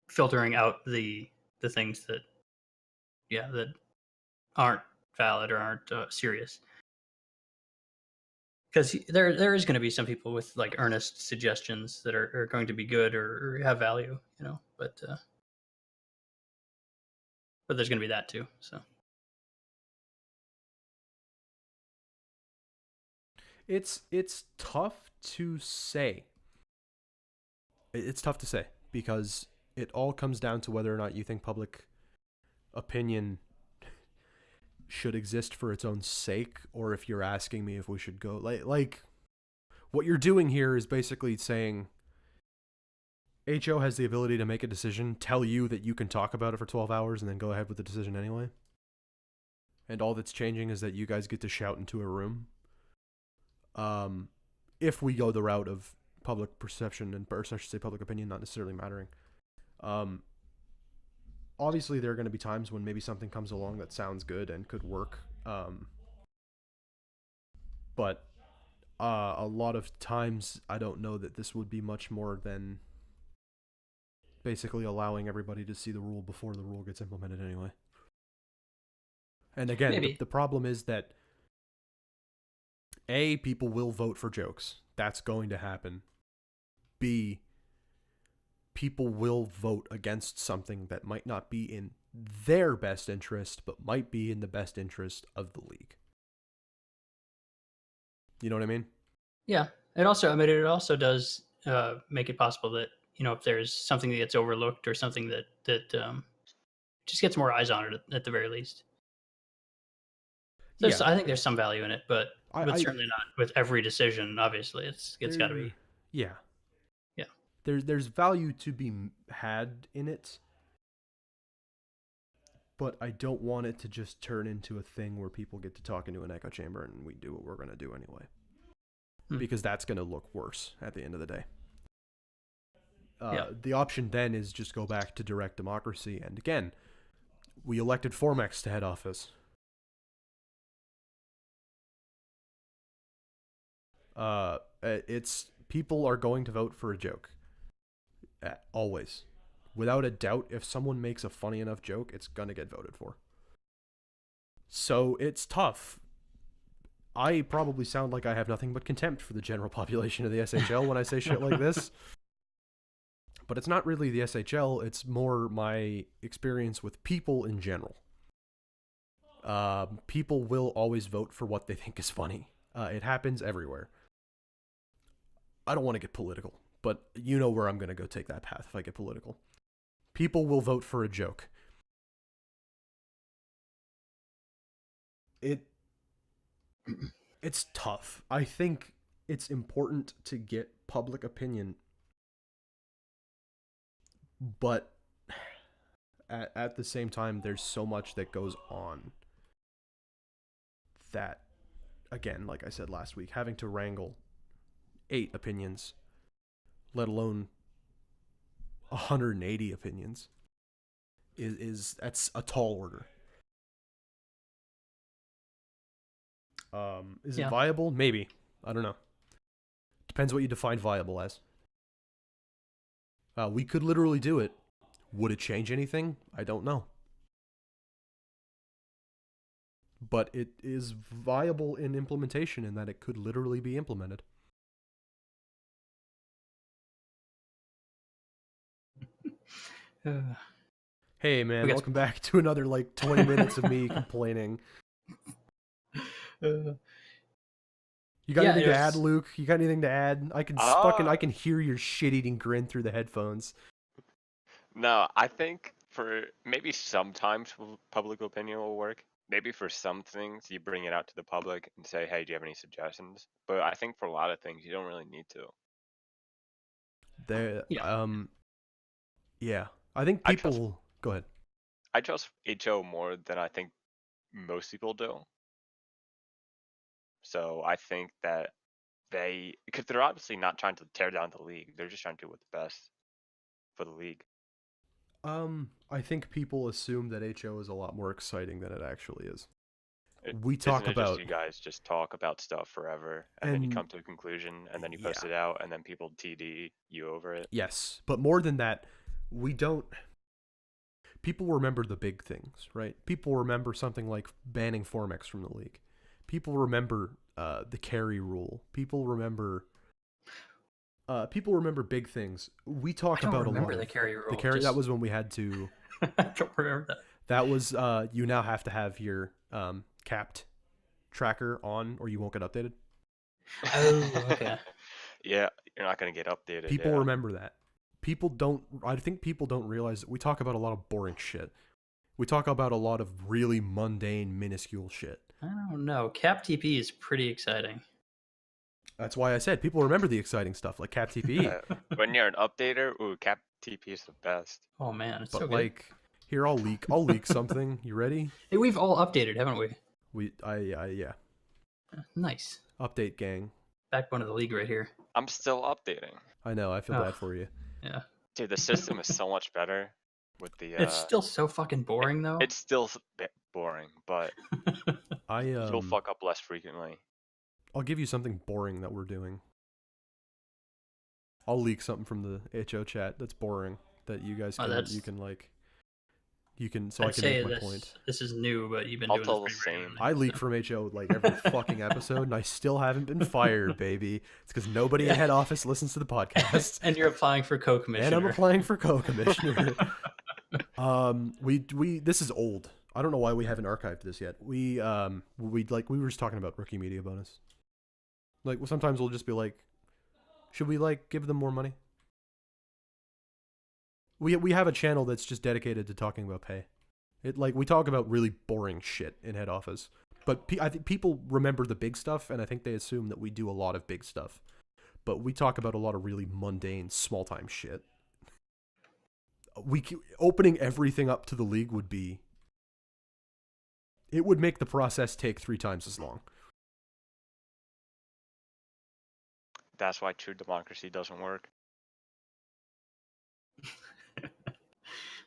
filtering out the things that aren't valid or aren't serious. Because there is going to be some people with like earnest suggestions that are going to be good or have value, but there's going to be that too. So it's tough to say. It's tough to say because it all comes down to whether or not you think public opinion should exist for its own sake, or if you're asking me if we should go like what you're doing here is basically saying HO has the ability to make a decision, tell you that you can talk about it for 12 hours and then go ahead with the decision anyway. And all that's changing is that you guys get to shout into a room. If we go the route of public perception or I should say public opinion not necessarily mattering. Obviously, there are going to be times when maybe something comes along that sounds good and could work. But a lot of times, I don't know that this would be much more than basically allowing everybody to see the rule before the rule gets implemented anyway. And again, the problem is that A, people will vote for jokes. That's going to happen. B, people will vote against something that might not be in their best interest, but might be in the best interest of the league. You know what I mean? Yeah. It also does make it possible that, if there's something that gets overlooked or something that just gets more eyes on it at the very least. I think there's some value in it, but certainly not with every decision. Obviously, it's got to be. Yeah. There's value to be had in it, but I don't want it to just turn into a thing where people get to talk into an echo chamber and we do what we're going to do anyway. Because that's going to look worse at the end of the day. The option then is just go back to direct democracy. And again, we elected Formex to head office. It's people are going to vote for a joke. Always. Without a doubt, if someone makes a funny enough joke, it's going to get voted for. So it's tough. I probably sound like I have nothing but contempt for the general population of the SHL when I say shit like this. But it's not really the SHL, it's more my experience with people in general. People will always vote for what they think is funny. It happens everywhere. I don't want to get political, but you know where I'm going to go take that path if I get political. People will vote for a joke. It's tough. I think it's important to get public opinion, but at the same time, there's so much that goes on that, again, like I said last week, having to wrangle 8 opinions, let alone 180 opinions, that's a tall order. Is it viable? Maybe. I don't know. Depends what you define viable as. We could literally do it. Would it change anything? I don't know. But it is viable in implementation in that it could literally be implemented. Hey man, welcome back to another 20 minutes of me complaining. You got anything to add, Luke? You got anything to add? I can hear your shit-eating grin through the headphones. No, I think for maybe sometimes public opinion will work. Maybe for some things you bring it out to the public and say, "Hey, do you have any suggestions?" But I think for a lot of things you don't really need to. Yeah. I think people. Go ahead. I trust HO more than I think most people do. So I think that because they're obviously not trying to tear down the league, they're just trying to do what's best for the league. I think people assume that HO is a lot more exciting than it actually is. We talk about you guys just talk about stuff forever, and then you come to a conclusion, and then you post it out, and then people TD you over it. Yes, but more than that, we don't. People remember the big things, right? People remember something like banning Formex from the league. People remember the carry rule. People remember big things. We talk about a lot. The carry rule. The carry that was when we had to. I don't remember that. That was you now have to have your capped tracker on, or you won't get updated. Oh, okay. Yeah, you're not gonna get updated. People remember that. I think people don't realize that we talk about a lot of boring shit. We talk about a lot of really mundane, minuscule shit. I don't know. Cap TP is pretty exciting. That's why I said people remember the exciting stuff like Cap TP. When you're an updater, Cap TP is the best. Oh man, it's but so good. Here I'll leak something. You ready? Hey, we've all updated, haven't we? Yeah. Nice. Update gang. Backbone of the league right here. I'm still updating. I know. I feel bad for you. Yeah. Dude, the system is so much better with the. It's still so fucking boring though. It's still boring, but you'll you'll fuck up less frequently. I'll give you something boring that we're doing. I'll leak something from the HO chat that's boring that you guys can so I can make my point. This is new, but you've been I'll doing tell this the same. I leak from HO every fucking episode, and I still haven't been fired, baby. It's because nobody in head office listens to the podcast. And you're applying for co-commissioner. And I'm applying for co-commissioner. This is old. I don't know why we haven't archived this yet. We were just talking about rookie media bonus. Sometimes we'll just be like, should we give them more money? We have a channel that's just dedicated to talking about pay. We talk about really boring shit in head office, but I think people remember the big stuff, and I think they assume that we do a lot of big stuff. But we talk about a lot of really mundane, small time shit. Opening everything up to the league would make the process take 3 times as long. That's why true democracy doesn't work.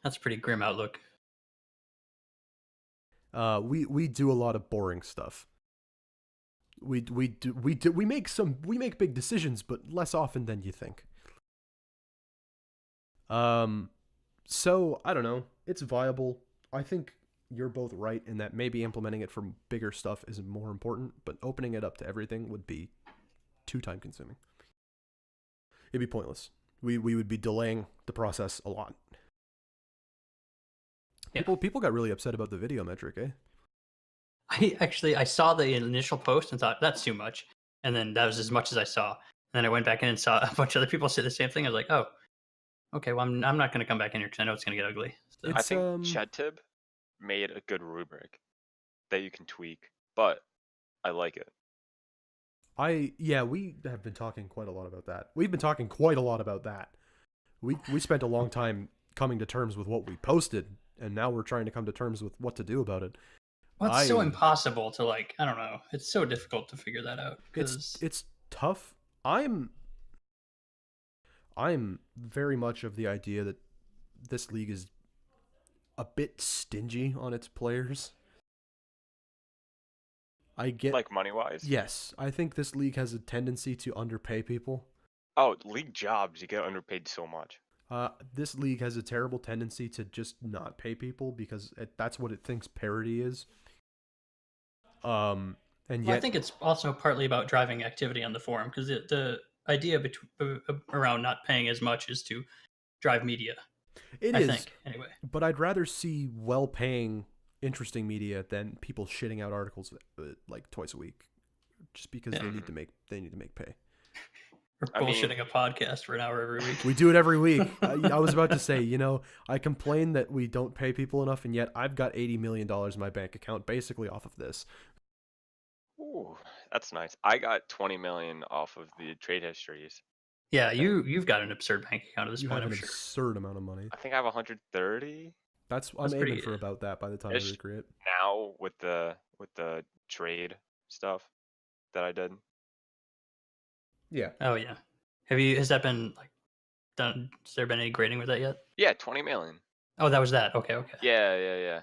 That's a pretty grim outlook. We do a lot of boring stuff. We make big decisions, but less often than you think. So I don't know. It's viable. I think you're both right in that maybe implementing it for bigger stuff is more important, but opening it up to everything would be too time consuming. It'd be pointless. We would be delaying the process a lot. Yeah. People got really upset about the video metric, eh? I saw the initial post and thought that's too much, and then that was as much as I saw. then I went back in and saw a bunch of other people say the same thing. I was like, oh, okay. Well, I'm not going to come back in here because I know it's going to get ugly. So. I It's, think Chetib made a good rubric that you can tweak, but I like it. We have been talking quite a lot about that. We've been talking quite a lot about that. We spent a long time coming to terms with what we posted, and now we're trying to come to terms with what to do about it. Well, it's so impossible to like. I don't know. It's so difficult to figure that out. It's tough. I'm very much of the idea that this league is a bit stingy on its players. I get like money wise. Yes, I think this league has a tendency to underpay people. Oh, league jobs, you get underpaid so much. This league has a terrible tendency to just not pay people because that's what it thinks parity is. And yet I think it's also partly about driving activity on the forum because the idea around not paying as much is to drive media. I think, anyway. But I'd rather see well-paying, interesting media than people shitting out articles like twice a week, just because they need to make pay. Or bullshitting a podcast for an hour every week. We do it every week. I was about to say, I complain that we don't pay people enough, and yet I've got $80 million in my bank account basically off of this. Ooh, that's nice. I got 20 million off of the trade histories. Yeah, you've got an absurd bank account at this point. You have I'm an sure. absurd amount of money. I think I have 130. I'm aiming for about that by the time I recreate. Now with the trade stuff that I did. Yeah. Oh yeah. Has that been like done? Has there been any grading with that yet? Yeah, 20 million. Oh, that was that. Okay. Yeah.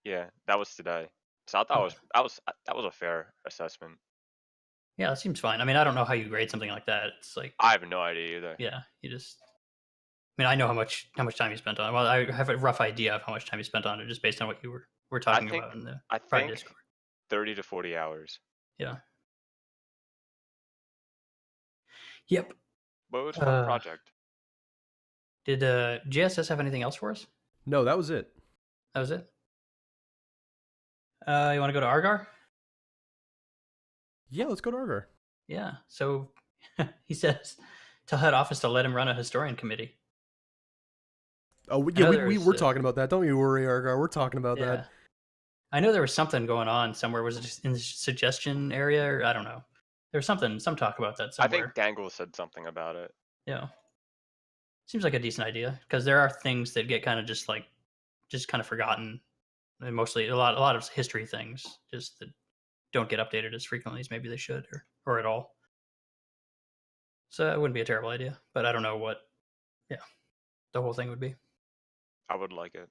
That was today. So I thought that was a fair assessment. Yeah, that seems fine. I mean, I don't know how you grade something like that. It's like I have no idea either. Yeah, I mean, I know how much time you spent on it. Well, I have a rough idea of how much time you spent on it just based on what you were talking about in the private Discord. 30 to 40 hours. Yeah. Yep. What was fun project? Did JSS have anything else for us? No, that was it. That was it. You want to go to Argar? Yeah, let's go to Argar. Yeah. So he says tell head office to let him run a historian committee. Oh yeah, we're talking about that. Don't you worry, Argar. We're talking about that. I know there was something going on somewhere. Was it just in the suggestion area, or I don't know? There was some talk about that somewhere. I think Dangle said something about it. Yeah. Seems like a decent idea because there are things that get kind of just kind of forgotten, and mostly a lot of history things just that don't get updated as frequently as maybe they should or at all. So it wouldn't be a terrible idea, but I don't know what the whole thing would be. I would like it.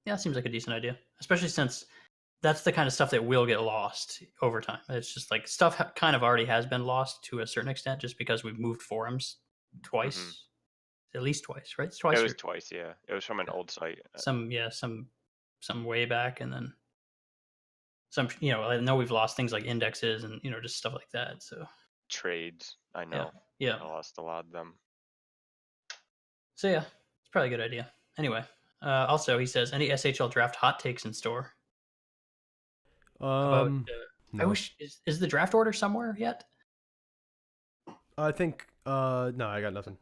Yeah, it seems like a decent idea, especially since that's the kind of stuff that will get lost over time. It's just like stuff kind of already has been lost to a certain extent just because we've moved forums twice, at least twice, right? It's twice. It was twice, yeah. It was from an old site. Some way back, and then some. I know we've lost things like indexes and just stuff like that. So trades, I know. Yeah. I lost a lot of them. So yeah, it's probably a good idea. Anyway, also he says any SHL draft hot takes in store. No. I wish is the draft order somewhere yet? I think no, I got nothing.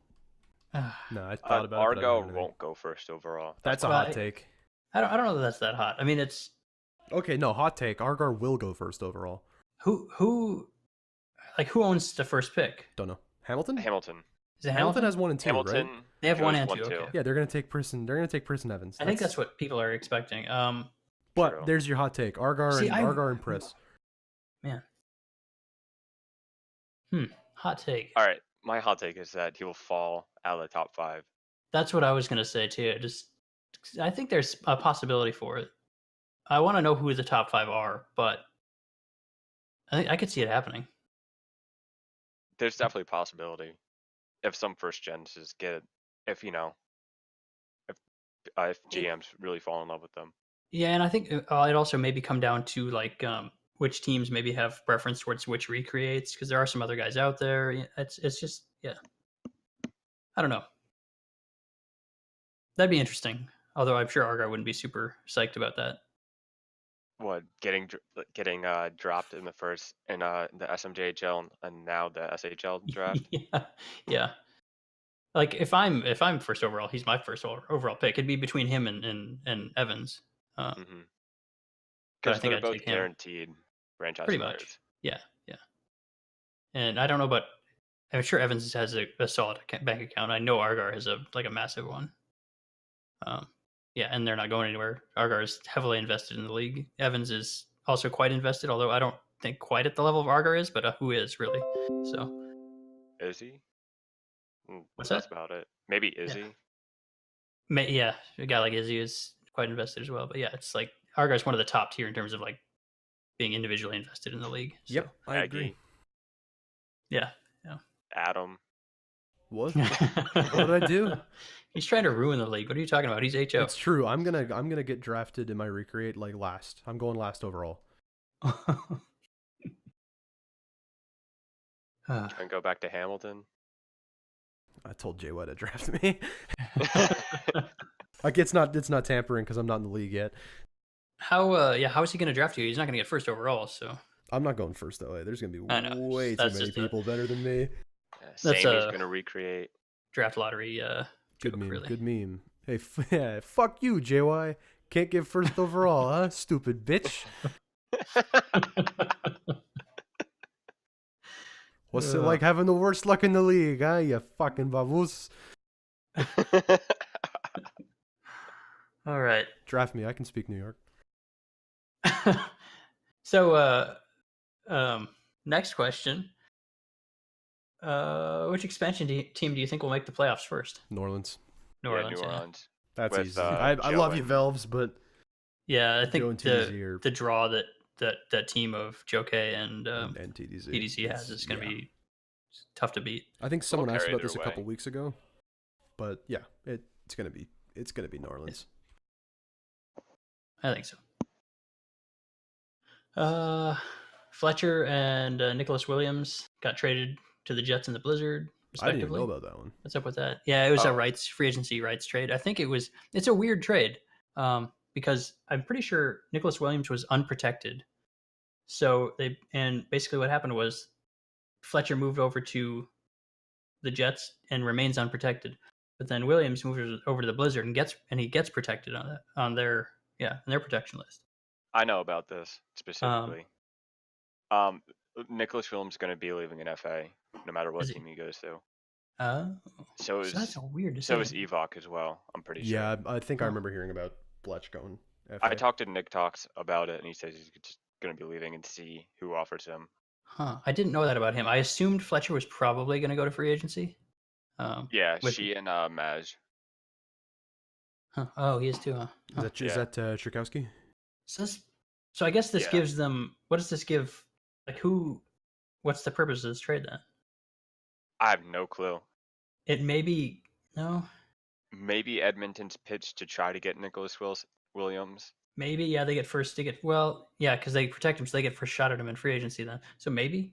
No, I thought about it. Argo won't go first overall. That's a hot take. I don't know that that's that hot. I mean, it's okay. No, hot take. Argar will go first overall. Who owns the first pick? Don't know. Hamilton. Is it Hamilton? Hamilton has 1 and 2, Hamilton, right? They have 1 and 2. Okay. Yeah, they're gonna take Person Evans. I think that's what people are expecting. But True. there's your hot take. Argar and Priss. Man. Hot take. All right. My hot take is that he will fall out of the top 5. That's what I was gonna say too. I think there's a possibility for it. I want to know who the top 5 are, but I think I could see it happening. There's definitely a possibility if some first gens just get it. If GMs really fall in love with them. Yeah, and I think it also maybe come down to like which teams maybe have preference towards which recreates because there are some other guys out there. It's just I don't know. That'd be interesting. Although I'm sure Argar wouldn't be super psyched about that. what getting dropped in the first in the SMJHL and now the SHL draft. Yeah, yeah. Like if I'm first overall, he's my first overall pick. It'd be between him and Evans. Mm-hmm. But I Because think they're I'd both take him guaranteed franchise pretty much. players. Yeah, yeah. And I don't know, but I'm sure Evans has a solid bank account. I know Argar has a massive one. Um, yeah, and they're not going anywhere. Argar is heavily invested in the league. Evans is also quite invested, although I don't think quite at the level of Argar is, but who is really? So Is he? what's That's that? about it. Maybe Yeah, Izzy. yeah. A guy like Izzy is quite invested as well. But yeah, it's like Argar is one of the top tier in terms of like being individually invested in the league. So, Yep, I agree. yeah, Adam. What? yeah. What did I do? He's trying to ruin the league. What are you talking about? He's HO. It's true. I'm gonna get drafted in my recreate like last. I'm going last overall. Trying to go back to Hamilton. I told Jay what to draft me. Like it's not tampering because I'm not in the league yet. how is he going to draft you? He's not going to get first overall, so I'm not going first though. There's gonna be I know. way too That's many just people better than me. That's Samey's gonna recreate. draft lottery Good joke, meme. really. Good meme. Hey, yeah, fuck you, JY. Can't get first overall, huh? Stupid bitch. What's it like having the worst luck in the league, huh? You fucking babus. All right. Draft me. I can speak New York. So next question. Which expansion team do you think will make the playoffs first? New Orleans. New Yeah, Orleans. New Orleans. That's With, easy. uh, I Joe love you, and- Velves, but Yeah, I Joe think and TDZ are the draw that team of Joe K and and TDZ. TDC has is going to be tough to beat. I think someone asked carry about this a their couple way. weeks ago, but yeah, it's gonna be New Orleans. I think so. Fletcher and Nicholas Williams got traded to the Jets and the Blizzard, I didn't respectively. even know about that one. What's up with that? Yeah, it was a Oh. free agency rights trade. I think it's a weird trade because I'm pretty sure Nicholas Williams was unprotected. So basically what happened was Fletcher moved over to the Jets and remains unprotected. But then Williams moves over to the Blizzard and he gets protected on their protection list. I know about this specifically. Nicholas Williams is going to be leaving an FA no matter what Is he? team he goes to. Oh, So is that's a weird so decision. is Evok as well. I'm pretty Yeah, sure. I think I Huh. remember hearing about Fletch going. FA. I talked to Nick Talks about it, and he says he's just going to be leaving and see who offers him. Huh. I didn't know that about him. I assumed Fletcher was probably going to go to free agency. Yeah, with- she and Maj. Huh. Oh, he is too, huh? Huh. Is that Tchaikovsky? So I guess this Yeah. gives them. What does this give? Like who? What's the purpose of this trade then? I have no clue. It may be no. Maybe Edmonton's pitch to try to get Nicholas Williams. Maybe yeah. They get first. They get because they protect him, so they get first shot at him in free agency then. So maybe.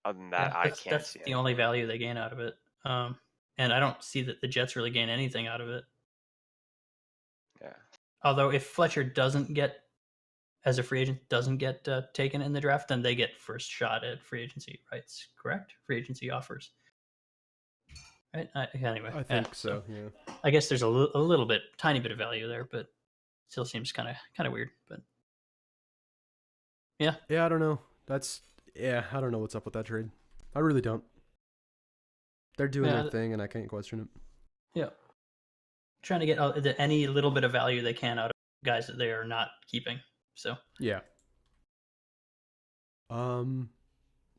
Other than that, Yeah, I can't that's see the only anything. value they gain out of it. And I don't see that the Jets really gain anything out of it. Yeah. Although if Fletcher doesn't get as a free agent doesn't get taken in the draft, then they get first shot at free agency rights. Correct? Free agency offers. Right. Anyway, I think so. Yeah. I guess there's a little bit, tiny bit of value there, but still seems kind of weird. But Yeah, I don't know. I don't know what's up with that trade. I really don't. They're doing Yeah, their thing, and I can't question it. yeah, trying to get any little bit of value they can out of guys that they are not keeping. So Yeah.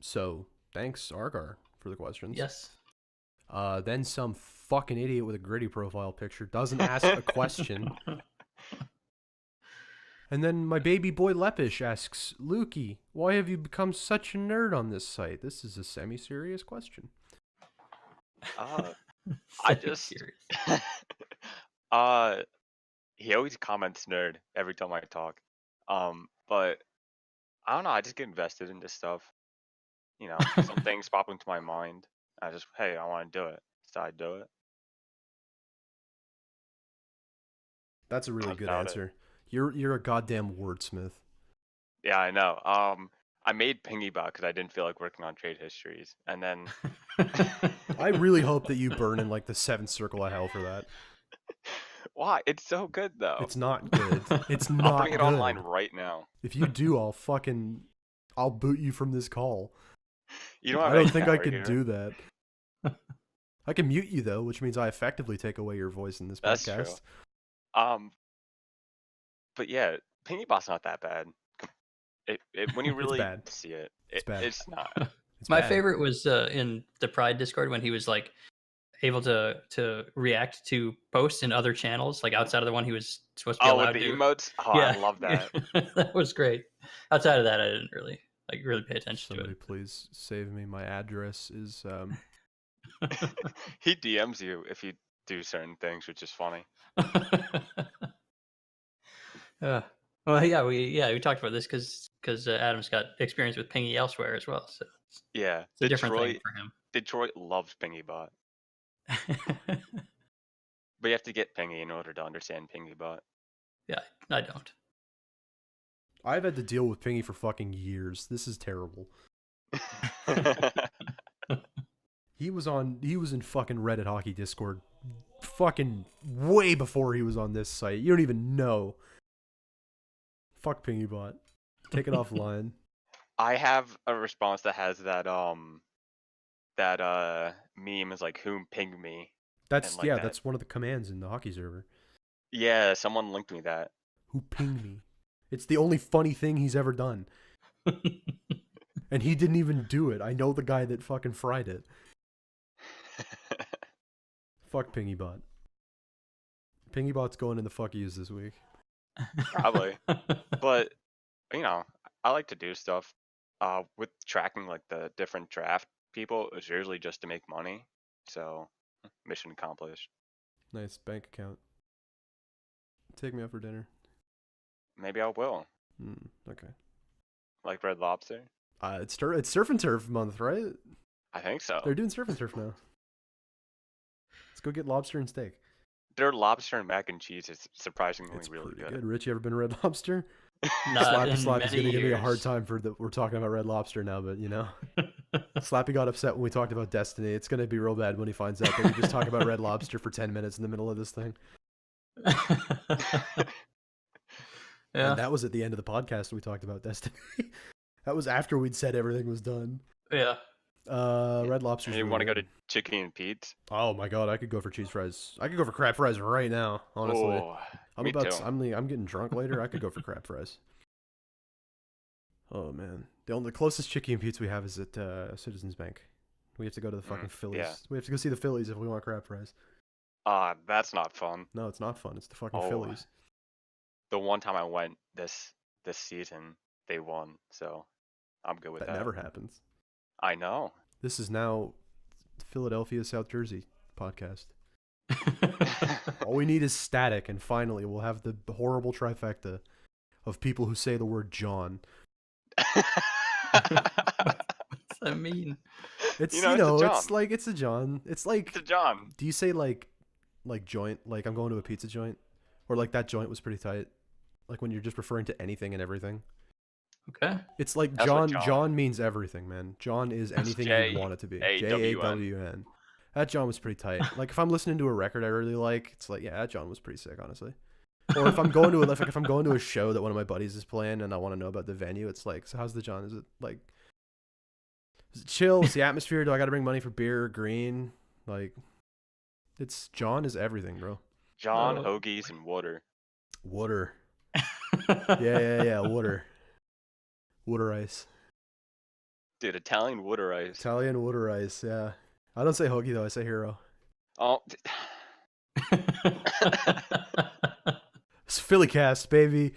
So thanks, Argar, for the questions. yes. Then some fucking idiot with a gritty profile picture doesn't ask a question. And then my baby boy Lepish asks, Lukey, why have you become such a nerd on this site? This is a semi-serious question. I just he always comments nerd every time I talk. But I don't know, I just get invested into stuff. You know, some things pop into my mind. I just, hey, I want to do it. So I do it. That's a really That's good about it. answer. You're a goddamn wordsmith. Yeah, I know. I made Pingybot because I didn't feel like working on trade histories, and then I really hope that you burn in like the 7th circle of hell for that. why? It's so good though. It's not good. It's I'm not putting it good. online right now. If you do, I'll boot you from this call. You don't I have don't any think I power could here. do that. I can mute you though, which means I effectively take away your voice in this That's podcast. true. But yeah, Pingybot's not that bad. When you It's really bad. see it, It's bad. it's not. It's My bad. favorite was in the Pride Discord when he was like able to react to posts in other channels, like outside of the one he was supposed to be Oh, with allowed the to. emotes? Oh, I love that. That was great. Outside of that, I didn't really pay attention Somebody to please save me. My address is it. He DMs you if you do certain things, which is funny. Well, yeah, we talked about this because Adam's got experience with Pingy elsewhere as well, so Yeah, it's a different thing for him. Detroit loves Pingybot, but you have to get Pingy in order to understand Pingybot. Yeah, I don't. I've had to deal with Pingy for fucking years. This is terrible. He was in fucking Reddit Hockey Discord fucking way before he was on this site. You don't even know. Fuck Pingybot. Take it offline. I have a response that has that meme is like whom pinged me. That's like yeah, that. that's one of the commands in the hockey server. Yeah, someone linked me that. Who pinged me? It's the only funny thing he's ever done. And he didn't even do it. I know the guy that fucking fried it. Fuck Pingybot. Pingybot's going in the fuck yous this week. Probably. But you know, I like to do stuff with tracking like the different draft people. It's usually just to make money. So mission accomplished. Nice bank account. Take me out for dinner. Maybe I will. Okay. Like Red Lobster. It's Surf and Turf month, right? I think so. They're doing Surf and Turf now. Let's go get lobster and steak. Their lobster and mac and cheese is surprisingly It's really pretty good. Rich, you ever been to Red Lobster? Not in Slappy's many gonna give me a years. hard time for that. We're talking about Red Lobster now, but you know, Slappy got upset when we talked about Destiny. It's gonna be real bad when he finds out that we just talk about Red Lobster for 10 minutes in the middle of this thing. Yeah. And that was at the end of the podcast. We talked about Destiny. That was after we'd said everything was done. Yeah. Red Lobster's You really want to go good. to Chicken and Pete's? Oh my god, I could go for cheese fries. I could go for crab fries right now. Honestly, Oh, me too. I'm getting drunk later. I could go for crab fries. Oh man, the closest Chicky and Pete's we have is at Citizens Bank. We have to go to the fucking Phillies. yeah. We have to go see the Phillies if we want crab fries. That's not fun. No, it's not fun. It's the fucking Oh. Phillies. The one time I went this season, they won, so I'm good with that. That never happens. I know. This is now Philadelphia, South Jersey podcast. All we need is static, and finally we'll have the horrible trifecta of people who say the word John. What's that mean? It's it's a John. it's like it's a John. It's like It's a John. do you say like joint? Like I'm going to a pizza joint, or like that joint was pretty tight. Like when you're just referring to anything and everything. Okay. It's like That's what John. John- John means everything, man. John is anything you want it to be. J-A-W-N. J-A-W-N. That John was pretty tight. Like if I'm listening to a record I really like, it's like yeah, that John was pretty sick, honestly. Or if I'm going to if I'm going to a show that one of my buddies is playing and I want to know about the venue, it's like, so how's the John? Is it like, is it chill? Is the atmosphere? Do I got to bring money for beer? Green? Like, it's John is everything, bro. John, Oh. hoagies, and water. Water. Yeah. Water. Water ice. Dude, Italian water ice. Italian water ice. Yeah. I don't say hoagie though. I say hero. Oh, It's Philly cast, baby.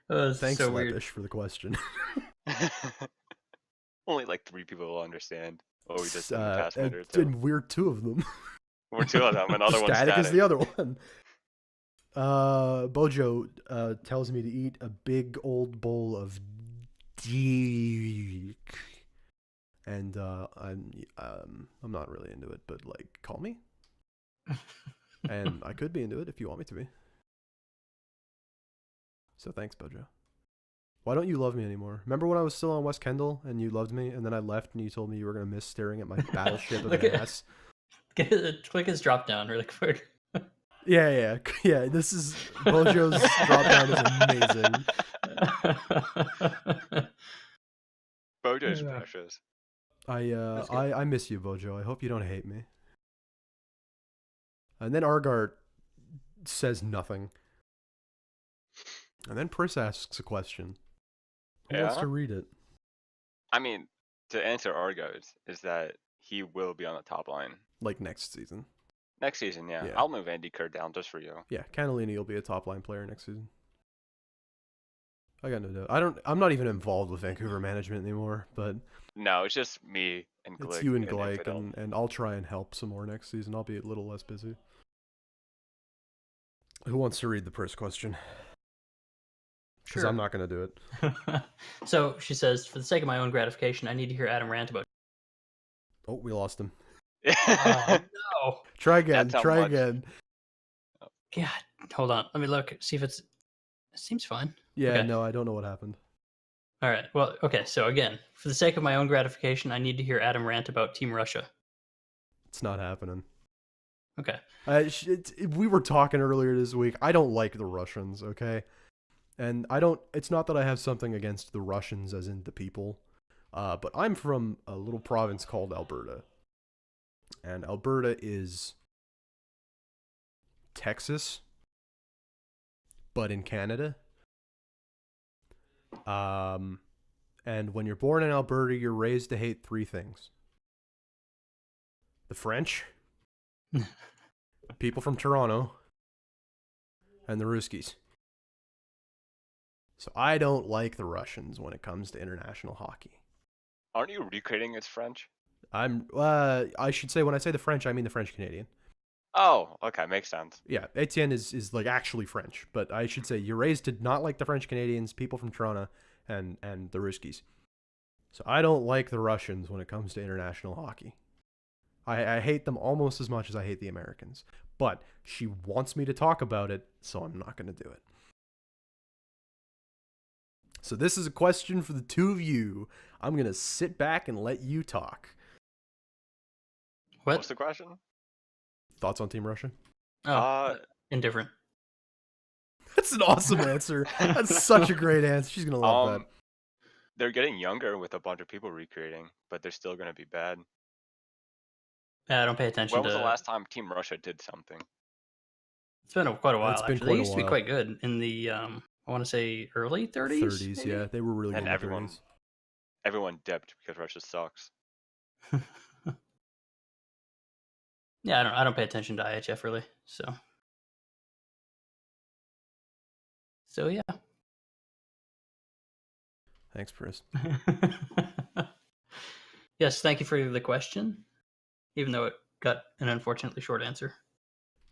Thanks, so weird. Lepish, for the question. only like 3 people will understand. Oh, we just in the Uh, past minute or and, two. and we're two of them. We're 2 of them. Another one's Static static. is the other one. Bojo tells me to eat a big old bowl of dick, and I'm not really into it, but like, call me, and I could be into it if you want me to be. So thanks, Bojo. Why don't you love me anymore? Remember when I was still on West Kendall and you loved me, and then I left and you told me you were gonna miss staring at my battleship of Look an at- ass? Click his drop down really quick. Yeah. This is Bojo's drop down is amazing. Bojo's Yeah. precious. That's good. I miss you, Bojo. I hope you don't hate me. And then Argart says nothing. And then Pris asks a question. Who wants Yeah? to read it? I mean, to answer Argos is that he will be on the top line Like next season. next season. Yeah, Yeah. I'll move Andy Kerr down just for you. Yeah, Cannellini will be a top line player next season. I got no doubt. I'm not even involved with Vancouver management anymore, but No, it's just me and Glick. it's you and and Glyke, Infidel. and I'll try and help some more next season. I'll be a little less busy. Who wants to read the Pris question? Because Sure. I'm not going to do it. So she says, for the sake of my own gratification, I need to hear Adam rant about. Oh, we lost him. Oh no! Try again. That's how Try much- again. God, hold on. Let me look. See if it's. It seems fine. Yeah, Okay. no, I don't know what happened. All right. Well, okay. So again, for the sake of my own gratification, I need to hear Adam rant about Team Russia. It's not happening. Okay. We were talking earlier this week. I don't like the Russians, okay? And I don't. It's not that I have something against the Russians, as in the people. But I'm from a little province called Alberta, and Alberta is Texas, but in Canada. And when you're born in Alberta, you're raised to hate three things: the French, people from Toronto, and the Ruskies. So I don't like the Russians when it comes to international hockey. Aren't you recreating as French? I should say, when I say the French, I mean the French Canadian. Oh, okay, makes sense. Yeah, Etienne is like actually French, but I should say you're raised to not like the French Canadians, people from Toronto, and the Ruskies. So I don't like the Russians when it comes to international hockey. I hate them almost as much as I hate the Americans. But she wants me to talk about it, so I'm not going to do it. So this is a question for the two of you. I'm going to sit back and let you talk. What's What? the question? Thoughts on Team Russia? Oh, indifferent. That's an awesome answer. That's such a great answer. She's going to love that. They're getting younger with a bunch of people recreating, but they're still going to be bad. Yeah, I don't pay attention When to. was the last time Team Russia did something? It's been quite a while. It's been actually. quite They a used to be while. quite good in the I want to say early 30s. 30s, yeah. They were really good And in the everyone- 30s. Everyone dipped because Russia sucks. Yeah, I don't pay attention to IHF really. So yeah. Thanks, Pris. Yes, thank you for the question, even though it got an unfortunately short answer.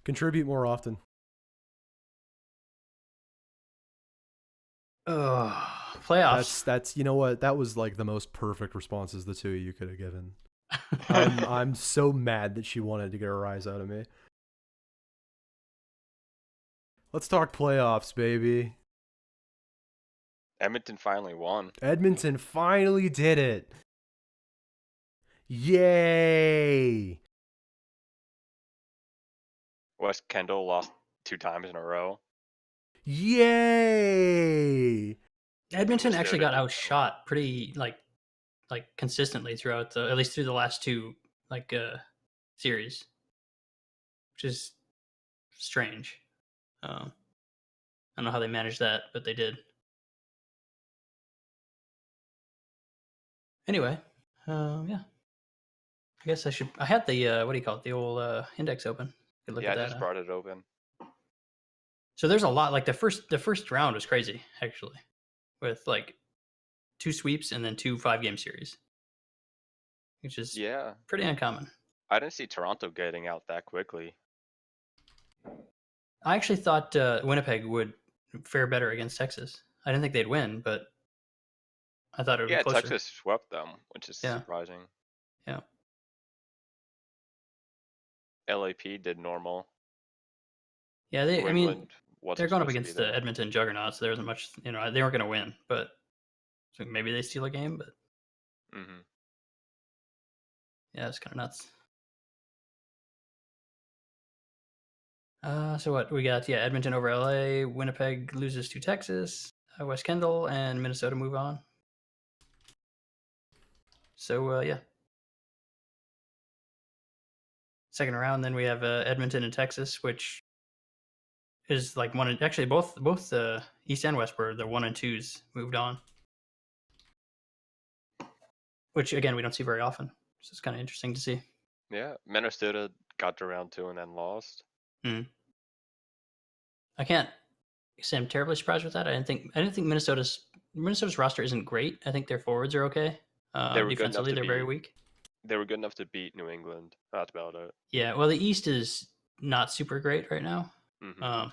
Contribute more often. Playoffs. That's you know what? That was like the most perfect responses the two of you could have given. I'm so mad that she wanted to get a rise out of me. Let's talk playoffs, baby. Edmonton finally won. Edmonton finally did it. Yay! West Kendall lost 2 times in a row. Yay! Edmonton Just actually there got to- outshot pretty like consistently throughout the at least through the last two series, which is strange. I don't know how they managed that, but they did. Anyway, yeah. I guess I should. I had the what do you call it? The old index open. Could look Yeah, at I that. just brought it open. So there's a lot. Like the first round was crazy actually, with like 2 sweeps and then 2 5-game series, which is Yeah, pretty uncommon. I didn't see Toronto getting out that quickly. I actually thought Winnipeg would fare better against Texas. I didn't think they'd win, but I thought it would Yeah, be closer. Texas swept them, which is Yeah. surprising. Yeah. LAP did normal. Yeah, New I mean, England wasn't They're going up supposed to be against the there. Edmonton juggernaut, so there wasn't much. They weren't going to win, but so maybe they steal a game. But Hmm. yeah, it's kind of nuts. So what we got? Yeah, Edmonton over LA. Winnipeg loses to Texas. West Kendall and Minnesota move on. So yeah, second round. Then we have Edmonton and Texas, which is like one. Actually, both East and West were the 1 and 2s moved on, which again we don't see very often. So it's kind of interesting to see. Yeah, Minnesota got to round 2 and then lost. I can't say I'm terribly surprised with that. I didn't think Minnesota's roster isn't great. I think their forwards are okay. They were good enough Defensively, to they're very beat- weak. They were good enough to beat New England. That's about it. Yeah, well, the East is not super great right now. Hmm.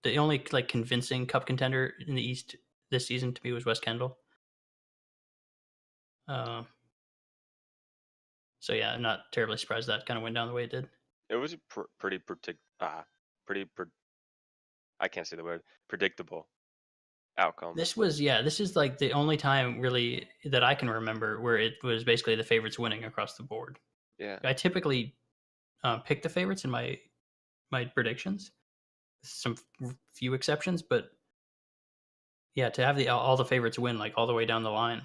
The only like convincing cup contender in the East this season to me was West Kendall. So yeah, I'm not terribly surprised that kind of went down the way it did. It was a I can't say the word predictable outcome. This is like the only time really that I can remember where it was basically the favorites winning across the board. Yeah, I typically pick the favorites in my predictions, some few exceptions, but yeah, to have all the favorites win like all the way down the line.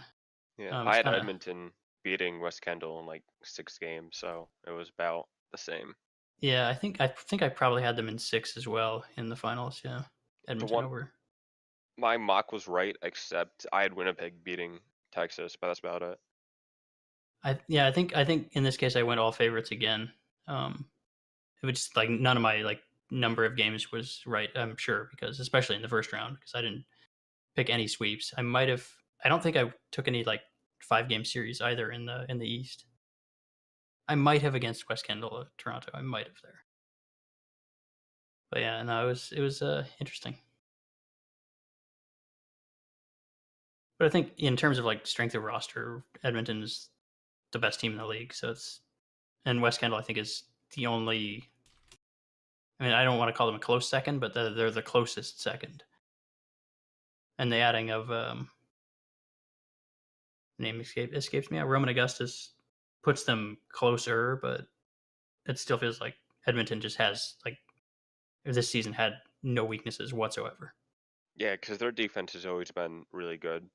yeah. It's I had kinda- Edmonton beating West Kendall in like 6 games, so it was about the same. Yeah, I think I probably had them in 6 as well in the finals. Yeah, Edmonton one- over. My mock was right, except I had Winnipeg beating Texas, but that's about it. I think in this case I went all favorites again. It was just like none of my like number of games was right. I'm sure because especially in the first round because I didn't pick any sweeps. I might have. I don't think I took any like 5-game series either in the East. I might have against West Kendall, Toronto. I might have there. But yeah, no, it was interesting. But I think in terms of like strength of roster, Edmonton is the best team in the league. So and West Kendall I think is the only. I mean, I don't want to call them a close second, but they're the closest second. And the adding of name escapes me. Roman Augustus puts them closer, but it still feels like Edmonton just has like this season had no weaknesses whatsoever. Yeah, because their defense has always been really good.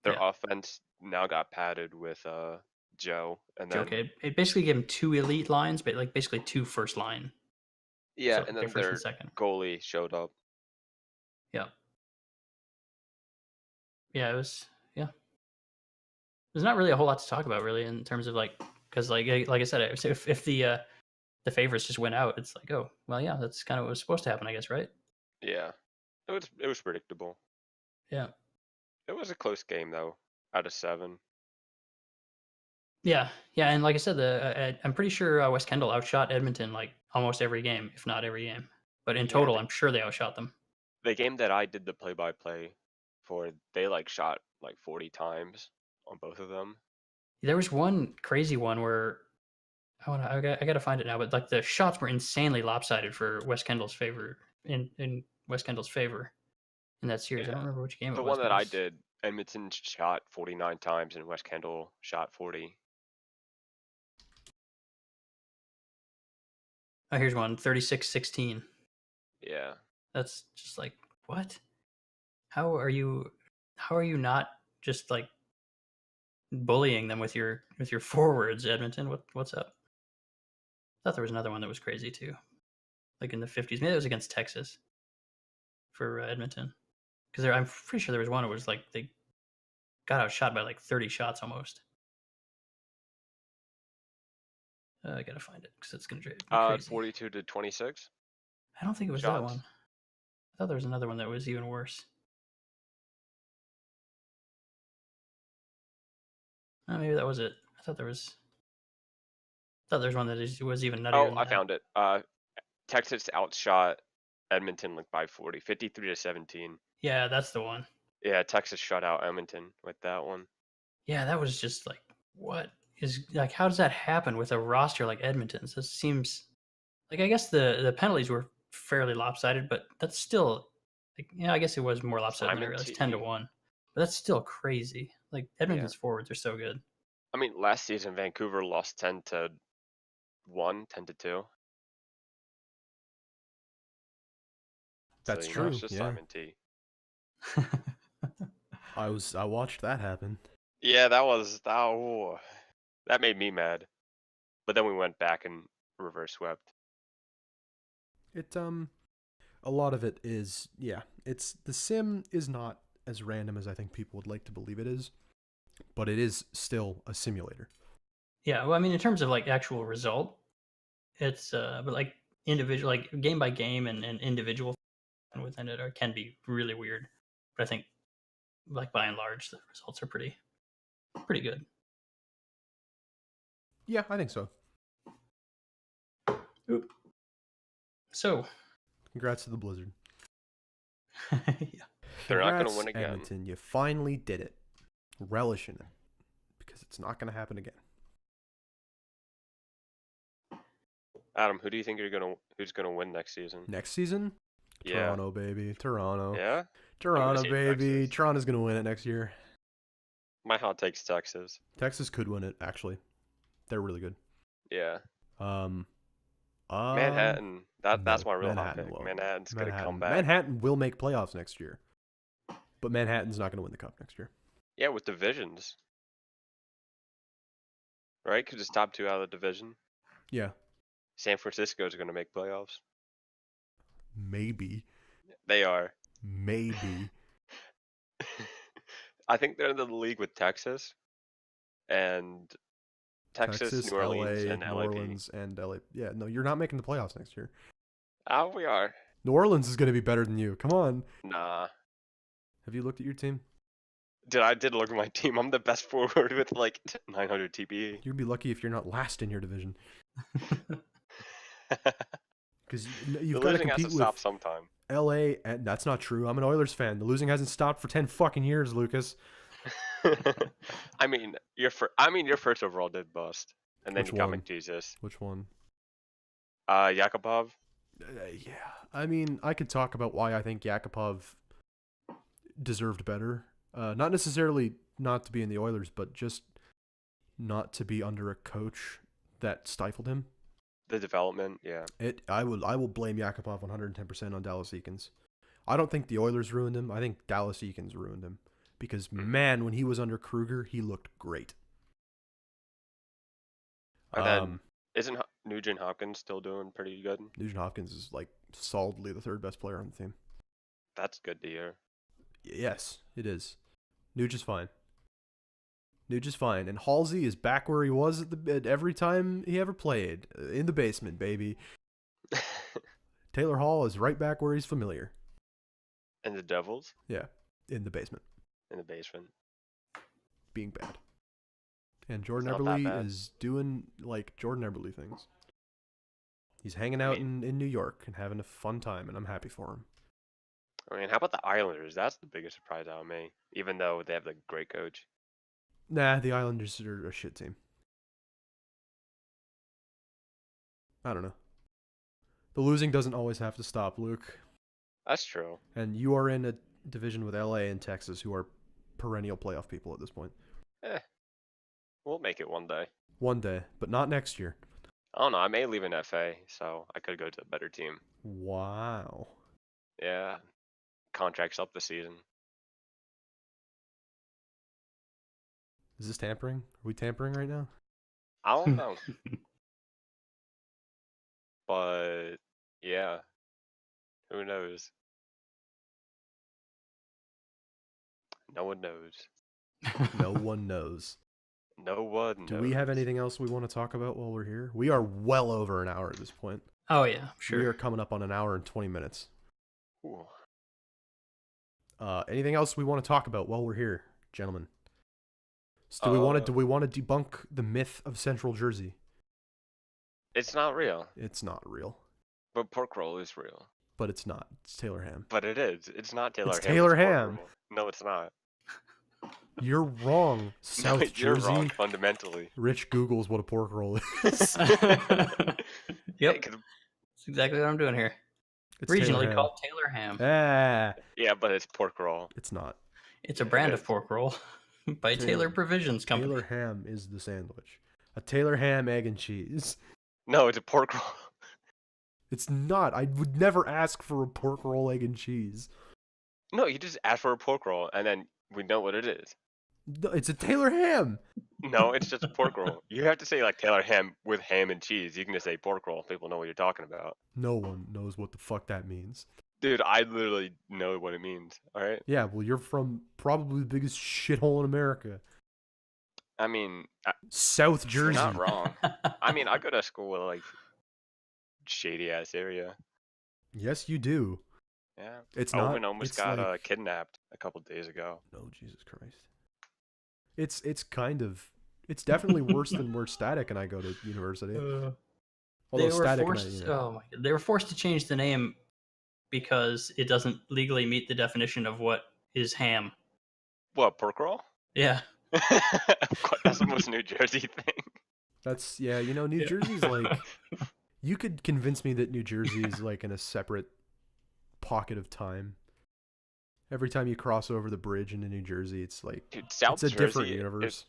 Their Yeah. offense now got padded with Joe, and then Okay, it basically gave him 2 elite lines, but like basically 2 first line. yeah, So and their then first their and second. goalie showed up. Yeah. Yeah, it was. Yeah. There's not really a whole lot to talk about, really, in terms of like, because like I said, if the favorites just went out, it's like, oh, well, yeah, that's kind of what was supposed to happen, I guess, right? Yeah, it was predictable. Yeah. It was a close game though, out of 7. Yeah, and like I said, I'm pretty sure West Kendall outshot Edmonton like almost every game, if not every game. But in Yeah, total, I'm sure they outshot them. The game that I did the play-by-play for, they like shot like 40 times on both of them. There was one crazy one where I got to find it now, but like the shots were insanely lopsided for West Kendall's favor in West Kendall's favor in that series. I Yeah. don't remember which game The it was. one that but it I was- did, Edmonton shot 49 times and West Kendall shot 40. Oh, here's one 36-16. Yeah. That's just like what? How are you not just like bullying them with your forwards, Edmonton? What's up? I thought there was another one that was crazy too, like in the 50s. Maybe it was against Texas for Edmonton, because I'm pretty sure there was one that was like they got outshot by like 30 shots almost. I gotta find it because it's gonna drive me crazy. 42 to 26. I don't think it was that shots. one. I thought there was another one that was even worse. Oh, maybe that was it. I thought there was one that was even nuttier. Oh, than I that. found it. Texas outshot Edmonton like by 40, 53 to 17. Yeah, that's the one. Yeah, Texas shut out Edmonton with that one. Yeah, that was just like, what is like? How does that happen with a roster like Edmonton's? This seems like I guess the penalties were fairly lopsided, but that's still, like, I guess it was more lopsided than I Simon realized, T. 10-1. But that's still crazy. Like, Edmonton's forwards are so good. I mean, last season Vancouver lost 10-1, 10-2. That's so, true. It's just Yeah, Simon T. I watched that happen. Yeah, that made me mad. But then we went back and reverse swept. It a lot of it is, yeah, it's the sim is not as random as I think people would like to believe it is, but it is still a simulator. Yeah, well, I mean, in terms of like actual result, it's but like individual, like game by game and individual within it can be really weird. But I think, like by and large, the results are pretty good. Yeah, I think so. Oop. So, Congrats to the Blizzard. yeah. They're not going to Congrats, win again. Edmonton, you finally did it. Relish in it, because it's not going to happen again. Adam, who do you think who's gonna win next season? Next season, Yeah. Toronto, baby, Toronto. Yeah. Toronto, say baby. Texas. Toronto's going to win it next year. My hot take's Texas. Texas could win it, actually. They're really good. Yeah. Um, Manhattan. That's no, my real hot Manhattan pick. will. Manhattan's gonna come Manhattan. back. Manhattan will make playoffs next year, but Manhattan's not going to win the cup next year. Yeah, with divisions. Right? Because it's top 2 out of the division. Yeah, San Francisco's gonna make playoffs. maybe, They are. maybe. I think they're in the league with Texas. And Texas, New Orleans, LA, and New LAP. Orleans, and LA. Yeah, no, you're not making the playoffs next year. Oh, we are. New Orleans is going to be better than you. Come on. Nah. Have you looked at your team? I did look at my team. I'm the best forward with like 900 TPE. You'd be lucky if you're not last in your division, because you've got to losing has compete to stop with sometime. LA. And that's not true. I'm an Oilers fan. The losing hasn't stopped for 10 fucking years, Lucas. I mean, your first overall did bust, and then Which you got one? McJesus. Which one? Yakupov. Yeah, I mean, I could talk about why I think Yakupov deserved better. Not necessarily not to be in the Oilers, but just not to be under a coach that stifled him. The development, yeah. I will blame Yakupov 110% on Dallas Eakins. I don't think the Oilers ruined him. I think Dallas Eakins ruined him. Because, man, when he was under Kruger, he looked great. And then, isn't Nugent Hopkins still doing pretty good? Nugent Hopkins is, like, solidly the third best player on the team. That's good to hear. Yes, it is. Nuge is fine. Nuge is fine. And Halsey is back where he was at every time he ever played. In the basement, baby. Taylor Hall is right back where he's familiar. And the Devils? Yeah, in the basement. In the basement. Being bad. And Jordan It's not that Eberle bad. is doing, like, Jordan Eberle things. He's hanging out in New York and having a fun time, and I'm happy for him. I mean, how about the Islanders? That's the biggest surprise out of me, even though they have a great coach. Nah, the Islanders are a shit team. I don't know. The losing doesn't always have to stop, Luke. That's true. And you are in a division with LA and Texas, who are perennial playoff people at this point. We'll make it one day. One day, but not next year. I don't know. I may leave an FA, so I could go to a better team. Wow. Yeah. Contracts up this season. Is this tampering? Are we tampering right now? I don't know. But, yeah. Who knows? No one knows. No one knows. No one knows. Do we have anything else we want to talk about while we're here? We are well over an hour at this point. Oh yeah, sure. We are coming up on an hour and 20 minutes. Ooh. Anything else we want to talk about while we're here, gentlemen? So do we want to debunk the myth of Central Jersey? It's not real. It's not real, But pork roll is real. but it's not. It's Taylor Ham. But it is. It's not Taylor It's Ham. Taylor pork Ham. roll. No, it's not. You're wrong, South No, you're Jersey. wrong fundamentally. Rich Googles what a pork roll is. Yep, Hey, 'cause that's exactly what I'm doing here. It's Taylor Regionally ham. called Taylor ham. Ah, Yeah, but it's pork roll. it's not. It's a brand it of is. pork roll by Taylor Provisions Company. Taylor ham is the sandwich. A Taylor ham, egg, and cheese. No, it's a pork roll. It's not. I would never ask for a pork roll, egg, and cheese. No, you just ask for a pork roll, and then we know what it is. No, it's a Taylor ham. No, it's just a pork roll. You have to say like Taylor ham with ham and cheese. You can just say pork roll. People know what you're talking about. No one knows what the fuck that means. Dude, I literally know what it means. All right. Yeah, well, you're from probably the biggest shithole in America. I mean, South you're Jersey. not wrong. I mean, I go to school in like shady ass area. Yes, you do. Yeah. It's not. Owen almost it's got like, kidnapped a couple days ago. Oh, Jesus Christ. It's definitely worse than where Static and I go to university. Although They were Static forced. and I, Oh my god! They were forced to change the name because it doesn't legally meet the definition of what is ham. What, pork roll? Yeah. That's the most New Jersey thing. that's New Jersey's like, you could convince me that New Jersey is like in a separate pocket of time. Every time you cross over the bridge into New Jersey, it's like Dude, South it's a Jersey, different universe.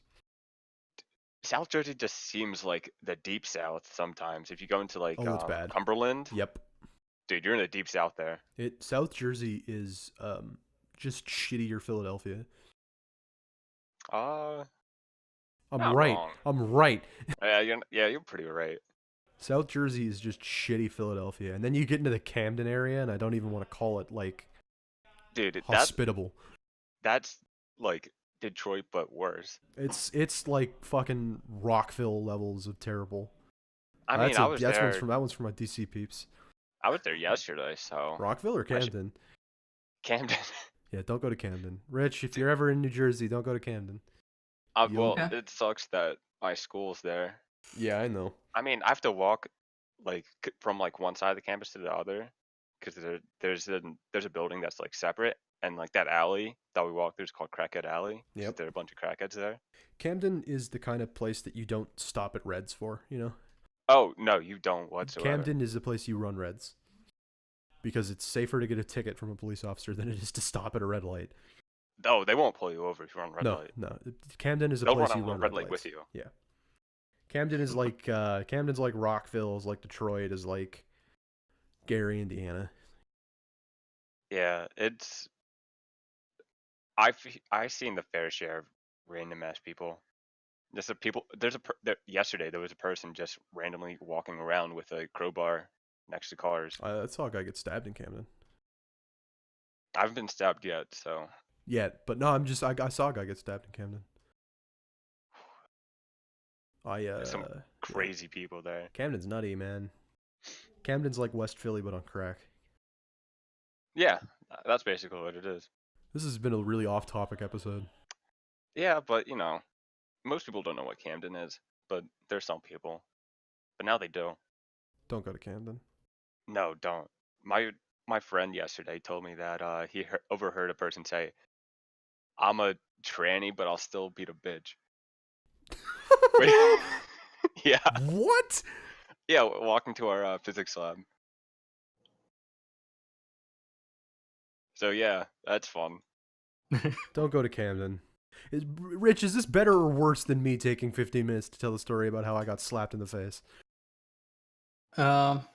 South Jersey just seems like the deep south sometimes. If you go into like Oh, it's bad. Cumberland, Yep. dude, you're in the deep south there. South Jersey is just shittier Philadelphia. I'm Not right. wrong. I'm right. You're pretty right. South Jersey is just shitty Philadelphia, and then you get into the Camden area, and I don't even want to call it like Dude, hospitable. that's like Detroit but worse. It's like fucking Rockville levels of terrible. I mean, I was there. That one's from my DC peeps. I was there yesterday, so Rockville or Camden? Camden. Yeah, don't go to Camden. Rich, if you're ever in New Jersey, don't go to Camden. Well, Yeah. it sucks that my school's there. Yeah, I know. I mean, I have to walk like from like one side of the campus to the other because there's a building that's like separate, and like that alley that we walk through is called Crackhead Alley. 'Cause Yep. there are a bunch of crackheads there. Camden is the kind of place that you don't stop at Reds for, you know? Oh no, you don't whatsoever. Camden is the place you run Reds. Because it's safer to get a ticket from a police officer than it is to stop at a red light. No, they won't pull you over if you run red light. No. Camden is a They'll place run you a run red light lights. with you. Yeah. Camden is like Camden's like Rockville, is like Detroit, is like Gary, Indiana. Yeah, it's. I've seen the fair share of random ass people. Yesterday there was a person just randomly walking around with a crowbar next to cars. I saw a guy get stabbed in Camden. I haven't been stabbed yet, so Yeah, but no, I saw a guy get stabbed in Camden. there's some crazy people there. Camden's nutty, man. Camden's like West Philly but on crack. Yeah, that's basically what it is. This has been a really off-topic episode. Yeah, but most people don't know what Camden is, but there's some people. But now they do. Don't go to Camden. No, don't. My friend yesterday told me that he overheard a person say, "I'm a tranny, but I'll still beat a bitch." Yeah, What? yeah. Walking to our physics lab. So yeah, that's fun. Don't go to Camden. Rich, is this better or worse than me taking 15 minutes to tell the story about how I got slapped in the face? I'd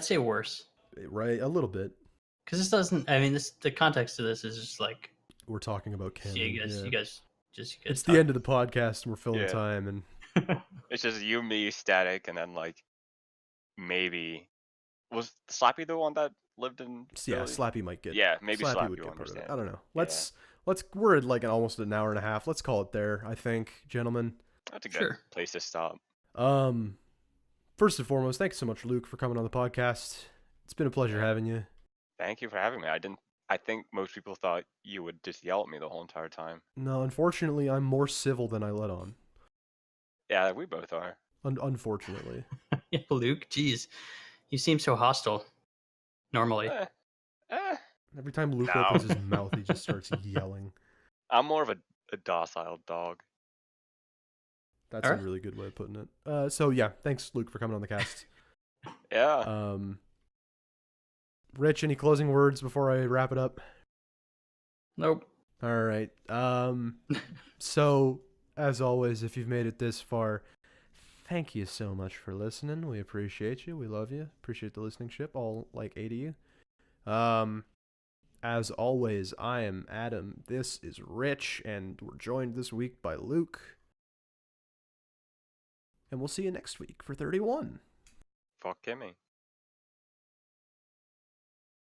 say worse Right, a little bit. because this doesn't. I mean, the context of this is just like We're talking about Camden. you guys It's the end of the podcast, and we're filling Yeah. time, and It's just you, me, Static, and then like maybe was Slappy the one that lived in? yeah, Philly? Slappy might get. Yeah, maybe Slappy would will get part of understand. it. I don't know. Let's we're at like almost an hour and a half. Let's call it there. I think, gentlemen. That's a good Sure. place to stop. First and foremost, thanks so much, Luke, for coming on the podcast. It's been a pleasure having you. Thank you for having me. I think most people thought you would just yell at me the whole entire time. No, unfortunately, I'm more civil than I let on. Yeah, we both are. Unfortunately. Yeah, Luke, geez, you seem so hostile. Normally, Eh, Every time Luke No. opens his mouth, he just starts yelling. I'm more of a docile dog. That's Alright. a really good way of putting it. So yeah, thanks, Luke, for coming on the cast. Yeah. Rich, any closing words before I wrap it up? Nope. All right. So, as always, if you've made it this far, thank you so much for listening. We appreciate you. We love you. Appreciate the listening ship, all like 80 of you. As always, I am Adam. This is Rich, and we're joined this week by Luke. And we'll see you next week for 31. Fuck Kimmy.